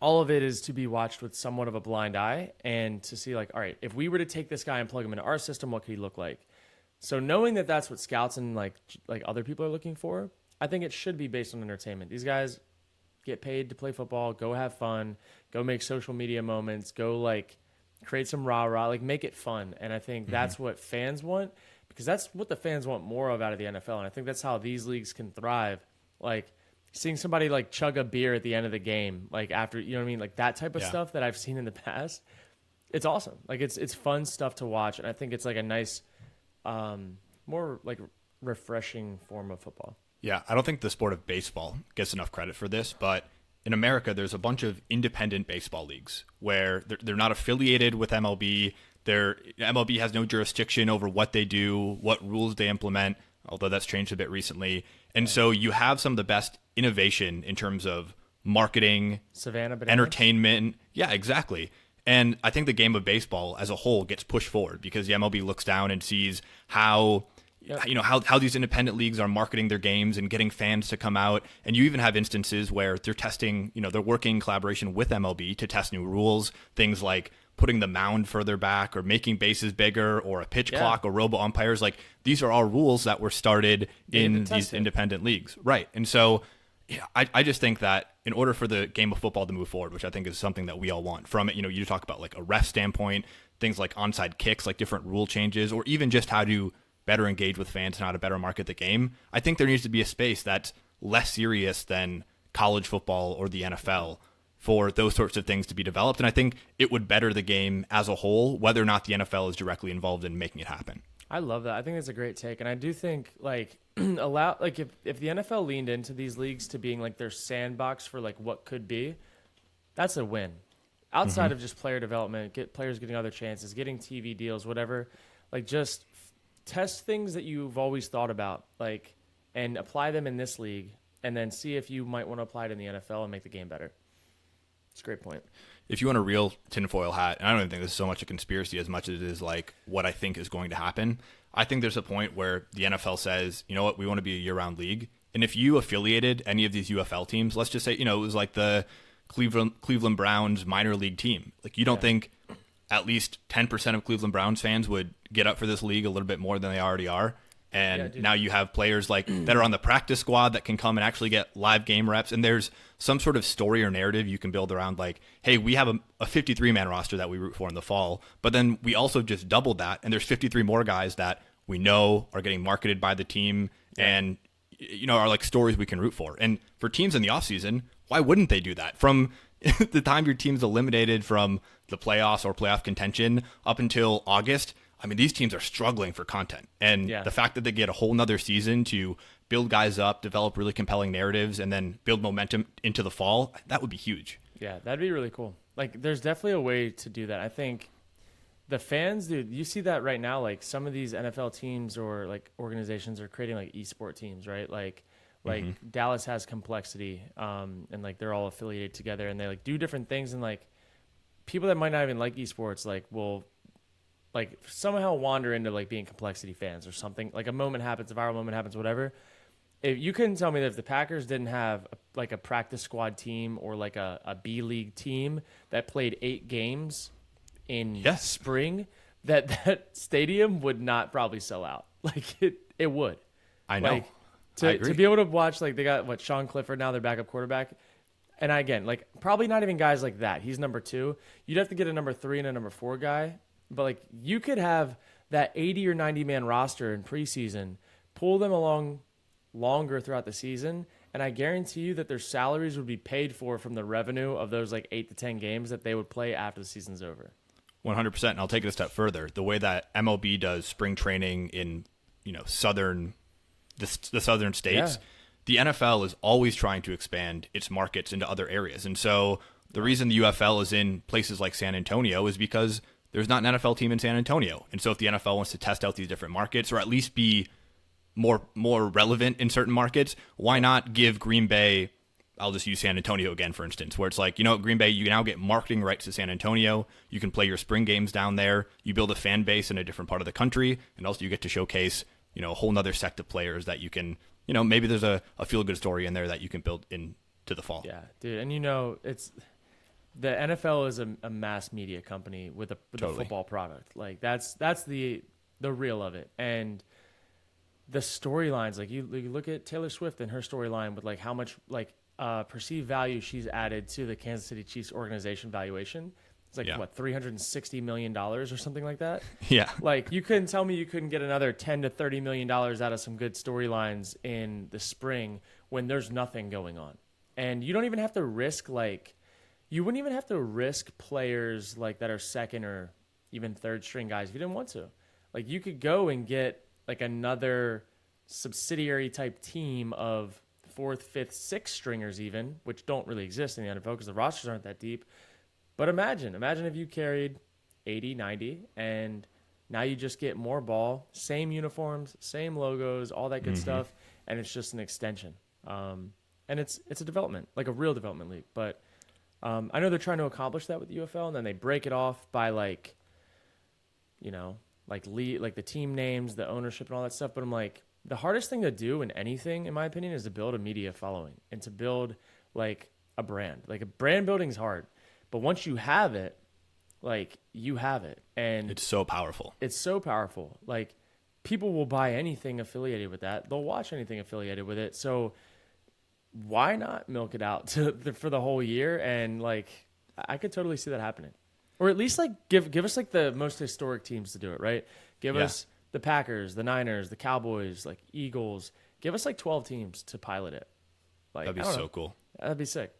all of it is to be watched with somewhat of a blind eye and to see, like, all right, if we were to take this guy and plug him into our system, what could he look like? So knowing that that's what scouts and like other people are looking for, I think it should be based on entertainment. These guys get paid to play football, go have fun, go make social media moments, go like create some rah-rah, like make it fun. And I think that's what fans want, because that's what the fans want more of out of the NFL. And I think that's how these leagues can thrive. Like seeing somebody like chug a beer at the end of the game, like after, you know what I mean? Like that type of stuff that I've seen in the past. It's awesome. Like it's fun stuff to watch. And I think it's like a nice more like refreshing form of football. Yeah, I don't think the sport of baseball gets enough credit for this, but in America, there's a bunch of independent baseball leagues where they're not affiliated with MLB. MLB has no jurisdiction over what they do, what rules they implement, although that's changed a bit recently. And so you have some of the best innovation in terms of marketing, Savannah Bananas? entertainment. Yeah, exactly. And I think the game of baseball as a whole gets pushed forward because the MLB looks down and sees how how these independent leagues are marketing their games and getting fans to come out. And you even have instances where they're testing, they're working in collaboration with MLB to test new rules, things like putting the mound further back or making bases bigger or a pitch clock or robo umpires. Like these are all rules that were started in these independent leagues. Right. And so I just think that in order for the game of football to move forward, which I think is something that we all want from it, you talk about like a ref standpoint, things like onside kicks, like different rule changes, or even just how to better engage with fans and how to better market the game. I think there needs to be a space that's less serious than college football or the NFL for those sorts of things to be developed. And I think it would better the game as a whole, whether or not the NFL is directly involved in making it happen. I love that. I think that's a great take. And I do think like if the NFL leaned into these leagues to being like their sandbox for like what could be, that's a win. Outside of just player development, players getting other chances, getting TV deals, whatever, like just test things that you've always thought about, like, and apply them in this league, and then see if you might want to apply it in the NFL and make the game better. It's a great point. If you want a real tinfoil hat, and I don't even think this is so much a conspiracy as much as it is like what I think is going to happen, I think there's a point where the NFL says, you know what, we want to be a year-round league. And if you affiliated any of these UFL teams, let's just say, it was like the Cleveland Browns minor league team. Like you don't think at least 10% of Cleveland Browns fans would get up for this league a little bit more than they already are. And now you have players like that are on the practice squad that can come and actually get live game reps. And there's some sort of story or narrative you can build around like, hey, we have a 53-man roster that we root for in the fall, but then we also just doubled that. And there's 53 more guys that we know are getting marketed by the team and, are like stories we can root for. And for teams in the offseason, why wouldn't they do that? From the time your team's eliminated from the playoffs or playoff contention up until August, I mean, these teams are struggling for content. And the fact that they get a whole nother season to build guys up, develop really compelling narratives, and then build momentum into the fall, that would be huge. Yeah, that'd be really cool. Like, there's definitely a way to do that. I think the fans, dude, you see that right now. Like, some of these NFL teams or, like, organizations are creating, like, esport teams, right? Like Dallas has Complexity, and, like, they're all affiliated together, and they, like, do different things. And, like, people that might not even like esports, like, will like somehow wander into like being Complexity fans or something. Like a moment happens, a viral moment happens, whatever. If you couldn't tell me that if the Packers didn't have like a practice squad team or like a B League team that played 8 games in spring, that stadium would not probably sell out. Like it would. I know. Like, to be able to watch, like they got Sean Clifford now, their backup quarterback. And again, like probably not even guys like that. He's number 2. You'd have to get a number 3 and a number 4 guy. But, like, you could have that 80 or 90-man roster in preseason, pull them along longer throughout the season, and I guarantee you that their salaries would be paid for from the revenue of those, like, 8 to 10 games that they would play after the season's over. 100%, and I'll take it a step further. The way that MLB does spring training in, the southern states, the NFL is always trying to expand its markets into other areas. And so the reason the UFL is in places like San Antonio is because there's not an NFL team in San Antonio. And so if the NFL wants to test out these different markets or at least be more relevant in certain markets, why not give Green Bay, I'll just use San Antonio again, for instance, where it's like, Green Bay, you now get marketing rights to San Antonio. You can play your spring games down there. You build a fan base in a different part of the country. And also you get to showcase, a whole nother sect of players that you can, maybe there's a feel-good story in there that you can build into the fall. Yeah, dude. And, it's... The NFL is a mass media company with a football product. Like that's the real of it. And the storylines, like you look at Taylor Swift and her storyline with like how much like perceived value she's added to the Kansas City Chiefs organization valuation. It's like what, $360 million or something like that. Yeah. Like you couldn't tell me you couldn't get another $10 to $30 million out of some good storylines in the spring when there's nothing going on. And you don't even have to risk you wouldn't even have to risk players like that are second or even third string guys if you didn't want to. Like you could go and get like another subsidiary type team of fourth, fifth, sixth stringers even, which don't really exist in the NFL because the rosters aren't that deep. But imagine if you carried 80, 90, and now you just get more ball, same uniforms, same logos, all that good stuff, and it's just an extension. And it's a development, like a real development league. But I know they're trying to accomplish that with the UFL, and then they break it off by like, you know, like the team names, the ownership, and all that stuff. But I'm like, the hardest thing to do in anything, in my opinion, is to build a media following and to build like a brand. Like a brand building is hard, but once you have it, like you have it, and it's so powerful. It's so powerful. Like people will buy anything affiliated with that. They'll watch anything affiliated with it. So why not milk it out for the whole year? And like, I could totally see that happening. Or at least like give us like the most historic teams to do it, right? Give us the Packers, the Niners, the Cowboys, like Eagles. Give us like 12 teams to pilot it. Like That'd be so cool. That'd be sick.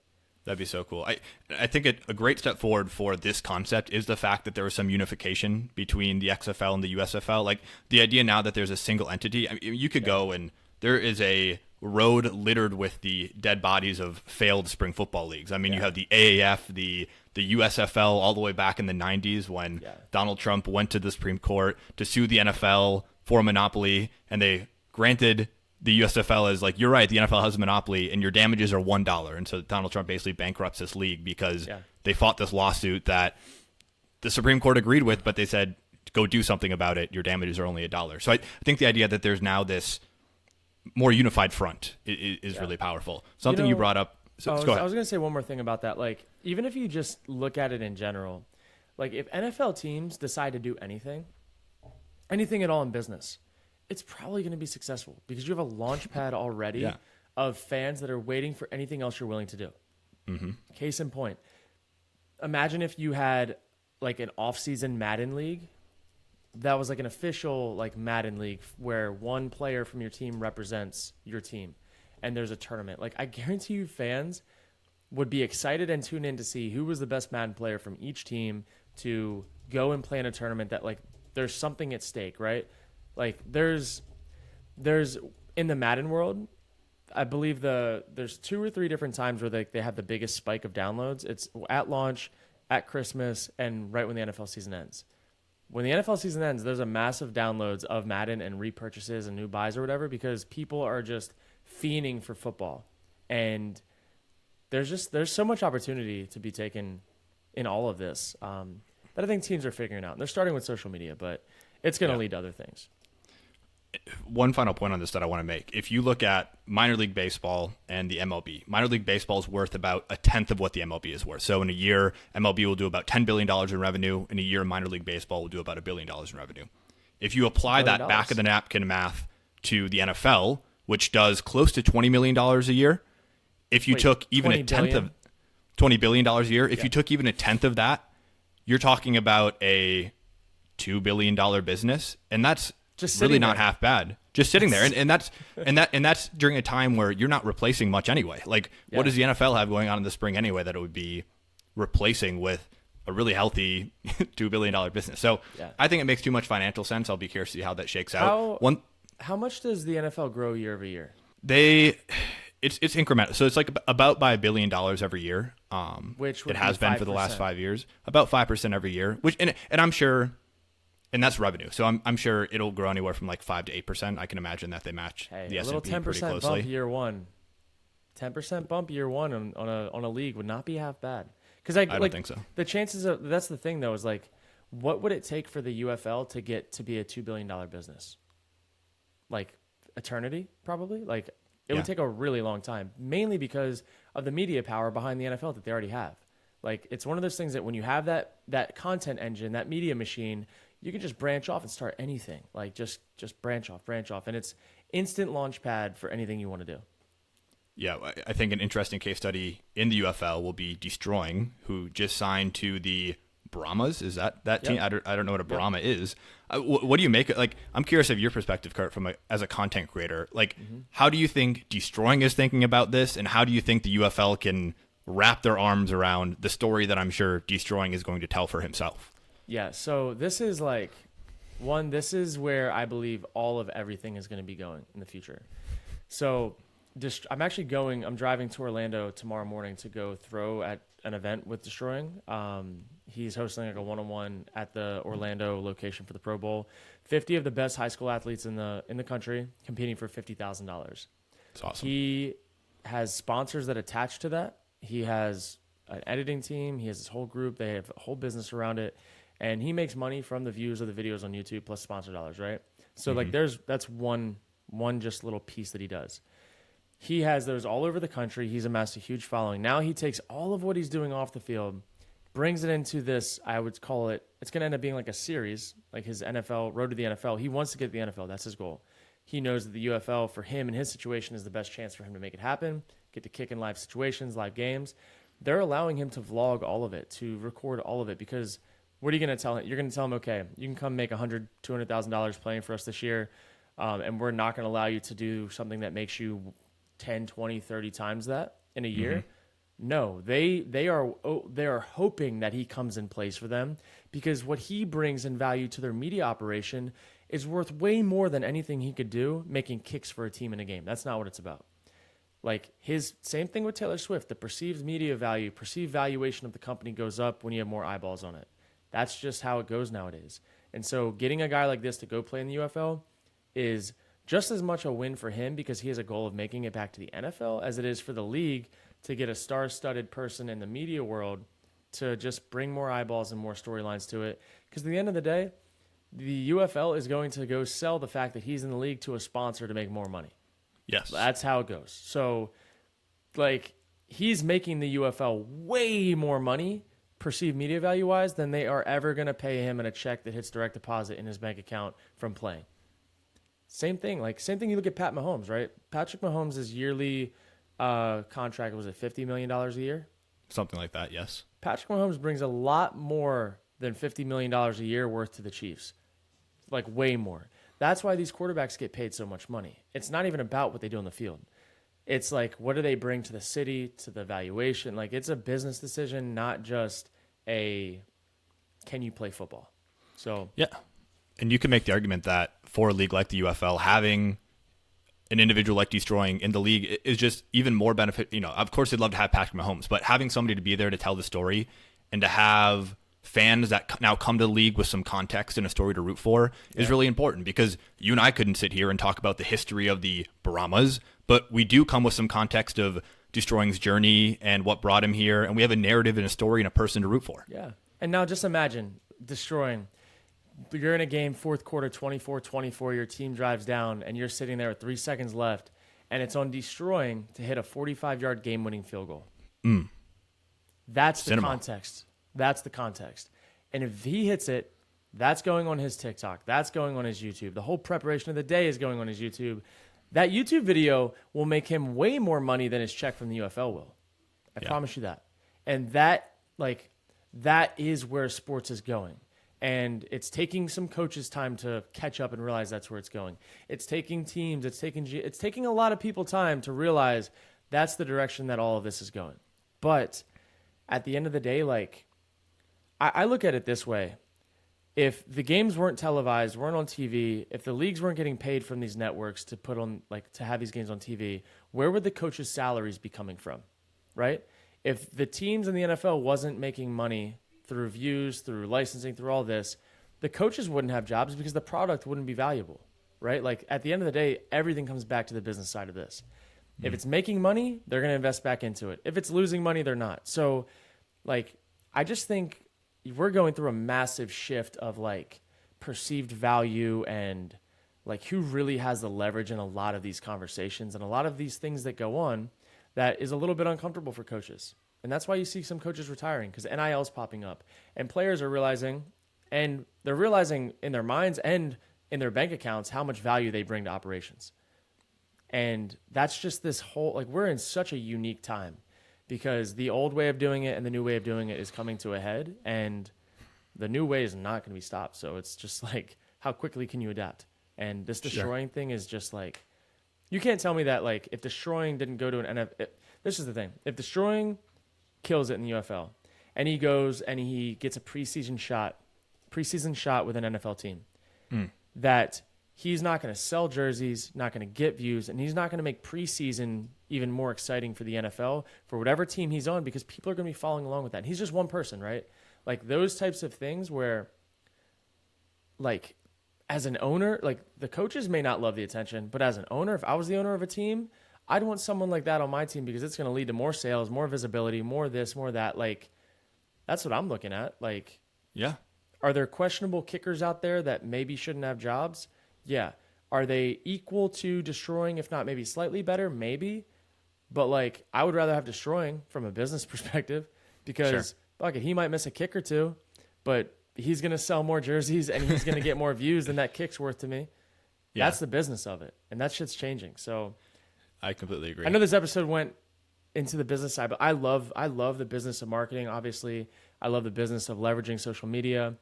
That'd be so cool. I think a great step forward for this concept is the fact that there was some unification between the XFL and the USFL. Like the idea now that there's a single entity. I mean, you could go and there is a road littered with the dead bodies of failed spring football leagues. I mean, you have the AAF, the USFL all the way back in the 90s when Donald Trump went to the Supreme Court to sue the NFL for a monopoly, and they granted the USFL is like, you're right, the NFL has a monopoly and your damages are $1. And so Donald Trump basically bankrupts this league because they fought this lawsuit that the Supreme Court agreed with, but they said, go do something about it. Your damages are only $1. So I think the idea that there's now this more unified front is really powerful. Something you brought up. So, go ahead. I was going to say one more thing about that. Like, even if you just look at it in general, like if NFL teams decide to do anything at all in business, it's probably going to be successful because you have a launch pad already of fans that are waiting for anything else you're willing to do. Mm-hmm. Case in point, imagine if you had like an off-season Madden league that was like an official like Madden league where one player from your team represents your team and there's a tournament. Like I guarantee you fans would be excited and tune in to see who was the best Madden player from each team to go and play in a tournament that like there's something at stake, right? Like there's in the Madden world, I believe there's 2 or 3 different times where they have the biggest spike of downloads. It's at launch, at Christmas, and right when the NFL season ends. When the NFL season ends, there's a massive downloads of Madden and repurchases and new buys or whatever because people are just fiending for football. And there's so much opportunity to be taken in all of this that I think teams are figuring out. And they're starting with social media, but it's going to lead to other things. One final point on this that I want to make. If you look at minor league baseball and the MLB, minor league baseball is worth about a tenth of what the MLB is worth. So in a year, MLB will do about $10 billion in revenue. In a year, minor league baseball will do about $1 billion in revenue. If you apply that back of the napkin math to the NFL, which does close to $20 million a year, if you took even a tenth of $20 billion a year, if you took even a tenth of that, you're talking about a $2 billion business. And that's just really not half bad. Just sitting there. And that's during a time where you're not replacing much anyway. Like what does the NFL have going on in the spring anyway that it would be replacing with a really healthy $2 billion business? So I think it makes too much financial sense. I'll be curious to see how that shakes out. How much does the NFL grow year over year? It's incremental. So it's like about by $1 billion every year. Which it has been for the last 5 years, about 5% every year, which, and I'm sure, and that's revenue. So I'm sure it'll grow anywhere from like 5 to 8%. I can imagine that they match the S&P pretty closely. A little 10% bump year one. 10% bump year one on a league would not be half bad. Because I don't think so. The chances of, that's the thing though, is like, what would it take for the UFL to get to be a $2 billion business? Like eternity, probably. Like it would take a really long time, mainly because of the media power behind the NFL that they already have. Like it's one of those things that when you have that content engine, that media machine, you can just branch off and start anything. Like just branch off, and it's instant launch pad for anything you want to do. Yeah, I think an interesting case study in the UFL will be Destroying, who just signed to the Brahmas. Is that team? I don't know what a Brahma is. What do you make? Like, I'm curious of your perspective, Kurt, as a content creator. Like, how do you think Destroying is thinking about this, and how do you think the UFL can wrap their arms around the story that I'm sure Destroying is going to tell for himself? Yeah, so this is like One, this is where I believe all of everything is going to be going in the future. So I'm driving to Orlando tomorrow morning to go throw at an event with Destroying. He's hosting like a one-on-one at the Orlando location for the Pro Bowl. 50 of the best high school athletes in the country competing for $50,000. It's awesome. He has sponsors that attach to that. He has an editing team. He has his whole group. They have a whole business around it. And he makes money from the views of the videos on YouTube plus sponsor dollars, right? So like that's one just little piece that he does. He has those all over the country. He's amassed a huge following. Now he takes all of what he's doing off the field, brings it into this, I would call it, it's going to end up being like a series, like his NFL, road to the NFL. He wants to get to the NFL. That's his goal. He knows that the UFL for him and his situation is the best chance for him to make it happen, get to kick in live situations, live games. They're allowing him to vlog all of it, to record all of it, because what are you going to tell him? You're going to tell him, okay, you can come make $100,000, $200,000 playing for us this year, and we're not going to allow you to do something that makes you 10, 20, 30 times that in a year. No, they are hoping that he comes in place for them, because what he brings in value to their media operation is worth way more than anything he could do making kicks for a team in a game. That's not what it's about. Like his same thing with Taylor Swift, the perceived media value, perceived valuation of the company goes up when you have more eyeballs on it. That's just how it goes nowadays. And so getting a guy like this to go play in the UFL is just as much a win for him, because he has a goal of making it back to the NFL, as it is for the league to get a star-studded person in the media world to just bring more eyeballs and more storylines to it. Because at the end of the day, the UFL is going to go sell the fact that he's in the league to a sponsor to make more money. Yes. That's how it goes. So, like, he's making the UFL way more money, perceived media value-wise, than they are ever going to pay him in a check that hits direct deposit in his bank account from playing. Same thing you look at Pat Mahomes, right? Patrick Mahomes' yearly contract, was it $50 million a year? Something like that, yes. Patrick Mahomes brings a lot more than $50 million a year worth to the Chiefs. Like, way more. That's why these quarterbacks get paid so much money. It's not even about what they do on the field. It's like, what do they bring to the city, to the valuation? Like, it's a business decision, not just a, can you play football? So yeah. And you can make the argument that for a league like the UFL, having an individual like Destroying in the league is just even more benefit. You know, of course, they'd love to have Patrick Mahomes, but having somebody to be there to tell the story and to have fans that now come to the league with some context and a story to root for is really important, because you and I couldn't sit here and talk about the history of the Brahmas, but we do come with some context of Destroying's journey and what brought him here, and we have a narrative and a story and a person to root for. Yeah. And now just imagine Destroying. You're in a game, fourth quarter, 24-24, your team drives down, and you're sitting there with 3 seconds left, and it's on Destroying to hit a 45-yard game-winning field goal. That's the context. That's the context. And if he hits it, that's going on his TikTok. That's going on his YouTube. The whole preparation of the day is going on his YouTube. That YouTube video will make him way more money than his check from the UFL will. I promise you that. And that is where sports is going. And it's taking some coaches time to catch up and realize that's where it's going. It's taking teams, it's taking a lot of people time to realize that's the direction that all of this is going. But at the end of the day, like, I look at it this way. If the games weren't televised, weren't on TV, if the leagues weren't getting paid from these networks to put on, like, to have these games on TV, where would the coaches' salaries be coming from, right? If the teams in the NFL wasn't making money through views, through licensing, through all this, the coaches wouldn't have jobs because the product wouldn't be valuable, right? Like, at the end of the day, everything comes back to the business side of this. If it's making money, they're going to invest back into it. If it's losing money, they're not. So, like, I just think we're going through a massive shift of, like, perceived value and, like, who really has the leverage in a lot of these conversations and a lot of these things that go on that is a little bit uncomfortable for coaches. And that's why you see some coaches retiring, because NIL is popping up. And players are realizing, and they're realizing in their minds and in their bank accounts how much value they bring to operations. And that's just this whole, like, we're in such a unique time, because the old way of doing it and the new way of doing it is coming to a head, and the new way is not going to be stopped. So it's just like, how quickly can you adapt? And this Destroying thing is just like, you can't tell me that, like, if Destroying didn't go to an NFL, this is the thing. If Destroying kills it in the UFL and he goes and he gets a preseason shot with an NFL team, that he's not going to sell jerseys, not going to get views, and he's not going to make preseason even more exciting for the NFL for whatever team he's on, because people are going to be following along with that. And he's just one person, right? Like those types of things where, like, as an owner, like the coaches may not love the attention, but as an owner, if I was the owner of a team, I'd want someone like that on my team, because it's going to lead to more sales, more visibility, more this, more that. Like, that's what I'm looking at. Like, Yeah. are there questionable kickers out there that maybe shouldn't have jobs? Yeah. Are they equal to destroying, if not maybe slightly better? Maybe. But, like, I would rather have destroying from a business perspective, because, fuck it, he might miss a kick or two, but he's going to sell more jerseys and he's going to get more views than that kick's worth to me. Yeah. That's the business of it. And that shit's changing. So I completely agree. I know this episode went into the business side, but I love the business of marketing. Obviously, I love the business of leveraging social media.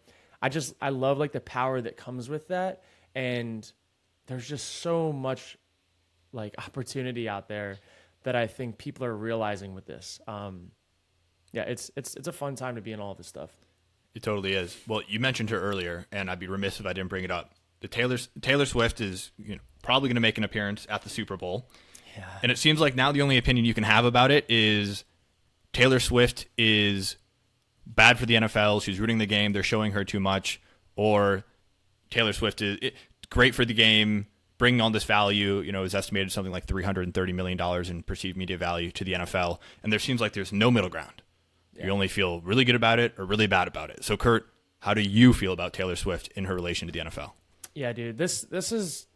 I love like the power that comes with that. And there's just so much like opportunity out there that I think people are realizing with this. Yeah, it's a fun time to be in all of this stuff. It totally is. Well, you mentioned her earlier, and I'd be remiss if I didn't bring it up. Taylor Swift is probably going to make an appearance at the Super Bowl. Yeah. And it seems like now the only opinion you can have about it is Taylor Swift is bad for the NFL. She's ruining the game. They're showing her too much. Or Taylor Swift is great for the game, bringing all this value. Is estimated something like $330 million in perceived media value to the NFL. And there seems like there's no middle ground. Yeah. You only feel really good about it or really bad about it. So, Kurt, how do you feel about Taylor Swift in her relation to the NFL? Yeah, dude, this is,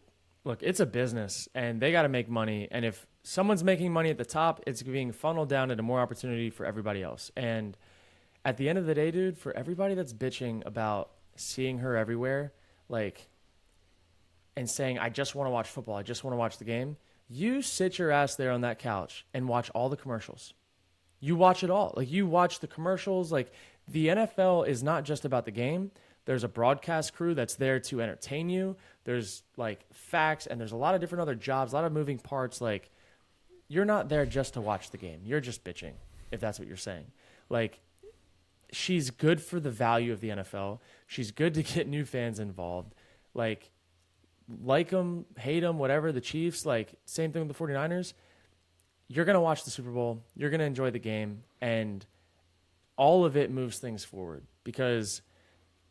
look, it's a business and they got to make money. And if someone's making money at the top, it's being funneled down into more opportunity for everybody else. And at the end of the day, dude, for everybody that's bitching about seeing her everywhere, like, and saying, I just want to watch football, I just want to watch the game, you sit your ass there on that couch and watch all the commercials. You watch it all. Like, you watch the commercials. Like, the NFL is not just about the game. There's a broadcast crew that's there to entertain you. There's, like, facts, and there's a lot of different other jobs, a lot of moving parts. Like, you're not there just to watch the game. You're just bitching, if that's what you're saying. Like, she's good for the value of the NFL. She's good to get new fans involved. Like them, hate them, whatever, the Chiefs, like, same thing with the 49ers. You're going to watch the Super Bowl. You're going to enjoy the game. And all of it moves things forward, because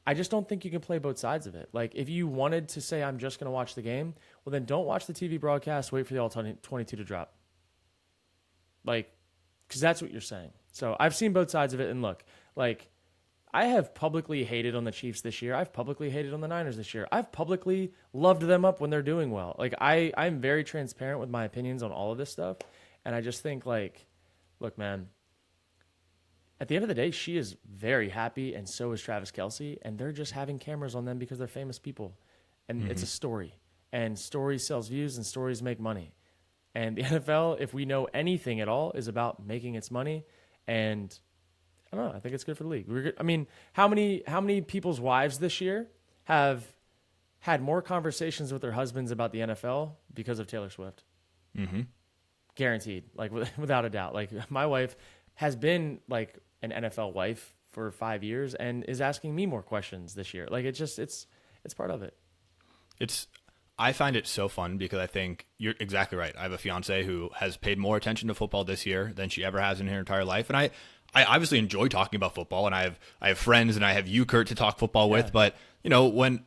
I just don't think you can play both sides of it. Like, if you wanted to say, I'm just going to watch the game, well, then don't watch the TV broadcast. Wait for the All-22 to drop. Like, because that's what you're saying. So I've seen both sides of it. And look, like, I have publicly hated on the Chiefs this year. I've publicly hated on the Niners this year. I've publicly loved them up when they're doing well. Like, I'm very transparent with my opinions on all of this stuff. And I just think, like, look, man, at the end of the day, she is very happy, and so is Travis Kelce, and they're just having cameras on them because they're famous people. And it's a story. And stories sells views, and stories make money. And the NFL, if we know anything at all, is about making its money. And I don't know, I think it's good for the league. I mean, how many people's wives this year have had more conversations with their husbands about the NFL because of Taylor Swift? Mm-hmm. Guaranteed, like, without a doubt. Like, my wife has been like an NFL wife for 5 years and is asking me more questions this year. Like, it's part of it. I find it so fun because I think you're exactly right. I have a fiance who has paid more attention to football this year than she ever has in her entire life. And I obviously enjoy talking about football, and I have friends, and I have you, Kurt, to talk football with. But, when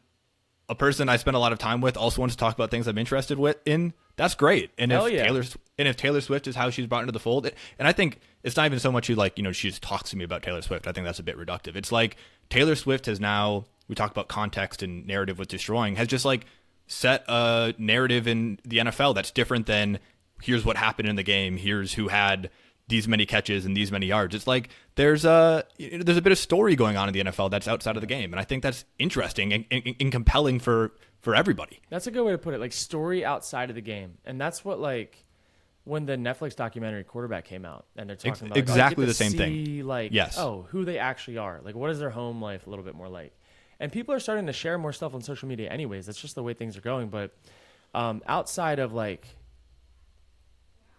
a person I spend a lot of time with also wants to talk about things I'm interested in, that's great. And if Taylor Swift is how she's brought into the fold, and I think it's not even so much she just talks to me about Taylor Swift. I think that's a bit reductive. It's like Taylor Swift has now, we talk about context and narrative with destroying, has just like set a narrative in the NFL that's different than here's what happened in the game, here's who had these many catches and these many yards. It's like there's a bit of story going on in the NFL that's outside of the game, and I think that's interesting and compelling for everybody. That's a good way to put it, like, story outside of the game. And that's what, like, when the Netflix documentary Quarterback came out, and they're talking about exactly the same thing. Like, yes. Who they actually are. Like, what is their home life a little bit more like? And people are starting to share more stuff on social media anyways. That's just the way things are going. But outside of, like,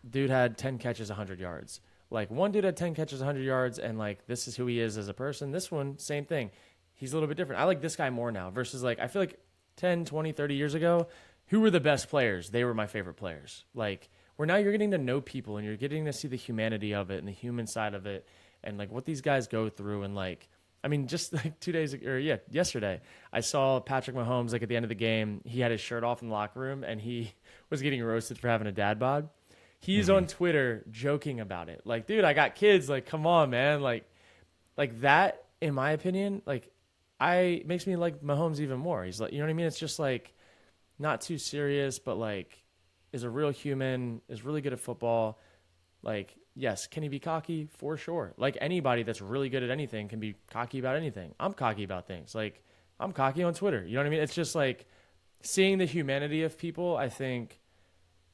dude had 10 catches, 100 yards. Like, one dude had 10 catches, 100 yards, and, like, this is who he is as a person. This one, same thing. He's a little bit different. I like this guy more now versus, like, I feel like 10, 20, 30 years ago, who were the best players? They were my favorite players. Like, where now you're getting to know people and you're getting to see the humanity of it and the human side of it and like what these guys go through. And like, I mean, just like yesterday, I saw Patrick Mahomes, like at the end of the game, he had his shirt off in the locker room and he was getting roasted for having a dad bod. He's on Twitter joking about it. Like, dude, I got kids. Like, come on, man. Like that, in my opinion, like makes me like Mahomes even more. He's like, you know what I mean? It's just like not too serious, but like is a real human, is really good at football. Like, yes, can he be cocky? For sure. Like anybody that's really good at anything can be cocky about anything. I'm cocky about things. Like I'm cocky on Twitter. You know what I mean? It's just like seeing the humanity of people, I think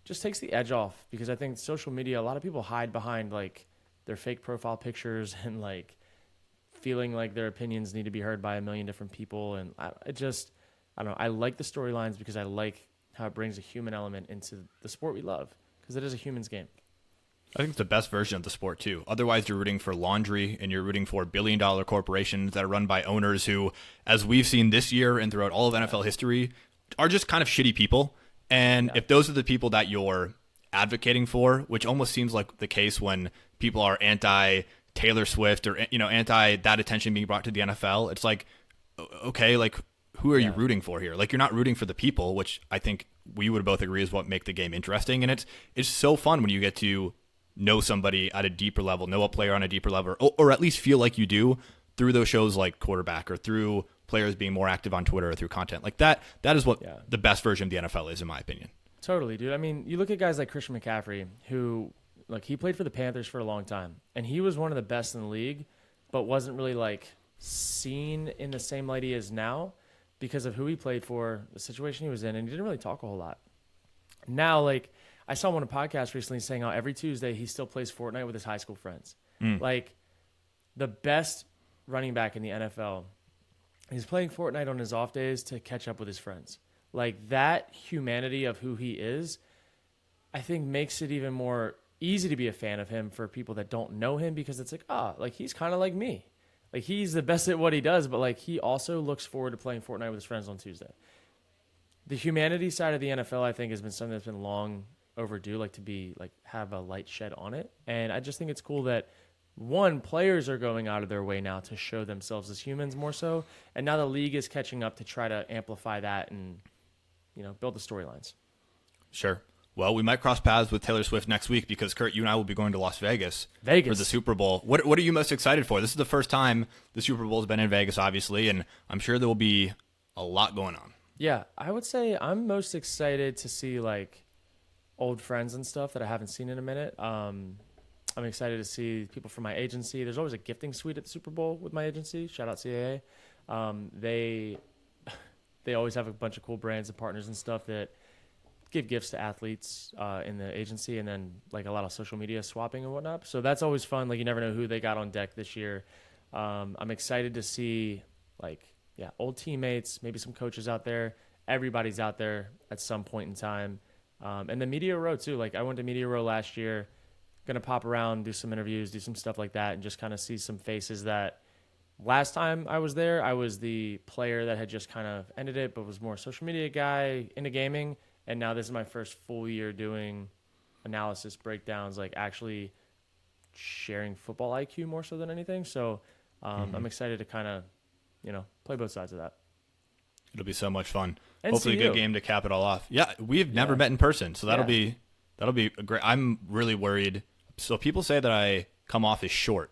just takes the edge off because I think social media, a lot of people hide behind like their fake profile pictures and like feeling like their opinions need to be heard by a million different people. And I don't know. I like the storylines because I like how it brings a human element into the sport we love because it is a human's game. I think it's the best version of the sport too. Otherwise, you're rooting for laundry and you're rooting for billion-dollar corporations that are run by owners who, as we've seen this year and throughout all of NFL history, are just kind of shitty people. And if those are the people that you're advocating for, which almost seems like the case when people are anti Taylor Swift or anti that attention being brought to the NFL, it's like, okay, like who are you rooting for here? Like you're not rooting for the people, which I think we would both agree is what make the game interesting. And it's so fun when you get to know somebody at a deeper level, know a player on a deeper level, or at least feel like you do through those shows like Quarterback or through players being more active on Twitter or through content like that. That is what the best version of the NFL is, in my opinion. Totally, dude. I mean, you look at guys like Christian McCaffrey, who like he played for the Panthers for a long time, and he was one of the best in the league, but wasn't really like seen in the same light he is now because of who he played for, the situation he was in, and he didn't really talk a whole lot. Now, like I saw him on a podcast recently saying how every Tuesday he still plays Fortnite with his high school friends. Like the best running back in the NFL. He's playing Fortnite on his off days to catch up with his friends. Like that humanity of who he is, I think makes it even more easy to be a fan of him for people that don't know him because it's like, like he's kind of like me. Like he's the best at what he does, but like he also looks forward to playing Fortnite with his friends on Tuesday. The humanity side of the NFL, I think, has been something that's been long overdue, like to be like have a light shed on it. And I just think it's cool that players are going out of their way now to show themselves as humans more so. And now the league is catching up to try to amplify that and, build the storylines. Sure. Well, we might cross paths with Taylor Swift next week because, Kurt, you and I will be going to Las Vegas for the Super Bowl. What are you most excited for? This is the first time the Super Bowl has been in Vegas, obviously, and I'm sure there will be a lot going on. Yeah, I would say I'm most excited to see, like, old friends and stuff that I haven't seen in a minute. I'm excited to see people from my agency. There's always a gifting suite at the Super Bowl with my agency. Shout out CAA. They always have a bunch of cool brands and partners and stuff that give gifts to athletes in the agency, and then like a lot of social media swapping and whatnot. So that's always fun. Like you never know who they got on deck this year. I'm excited to see old teammates, maybe some coaches out there. Everybody's out there at some point in time. And the Media Row too. Like I went to Media Row last year. Going to pop around, do some interviews, do some stuff like that, and just kind of see some faces that last time I was there, I was the player that had just kind of ended it, but was more a social media guy into gaming. And now this is my first full year doing analysis breakdowns, like actually sharing football IQ more so than anything. So I'm excited to kind of, play both sides of that. It'll be so much fun. And hopefully a good game to cap it all off. Yeah, we've never met in person, so that'll be a great. I'm really worried. So people say that I come off as short,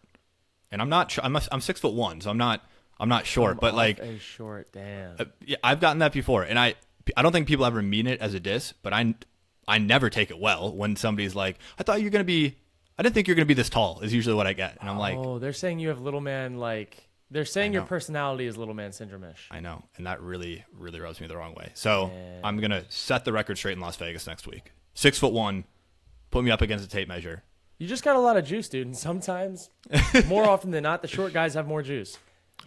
and I'm not. I'm 6'1", so I'm not short. But like as short, damn. Yeah, I've gotten that before, and I don't think people ever mean it as a diss, but I never take it well when somebody's like, I didn't think you're gonna be this tall. Is usually what I get, and I'm like, oh, they're saying you have little man like. They're saying your personality is little man syndrome-ish. I know, and that really, really rubs me the wrong way. So I'm gonna set the record straight in Las Vegas next week. 6'1", put me up against a tape measure. You just got a lot of juice, dude. And sometimes, more often than not, the short guys have more juice.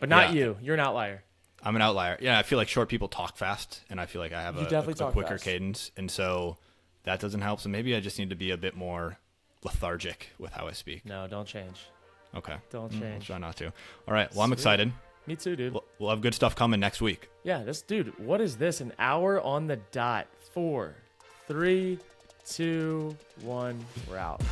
But not you. You're an outlier. I'm an outlier. Yeah, I feel like short people talk fast, and I feel like I have a quicker cadence, and so that doesn't help. So maybe I just need to be a bit more lethargic with how I speak. No, don't change. Okay. Don't change. I'll try not to. All right. Well, I'm excited. Me too, dude. We'll have good stuff coming next week. Yeah, what is this? An hour on the dot. 4, 3, 2, 1. We're out.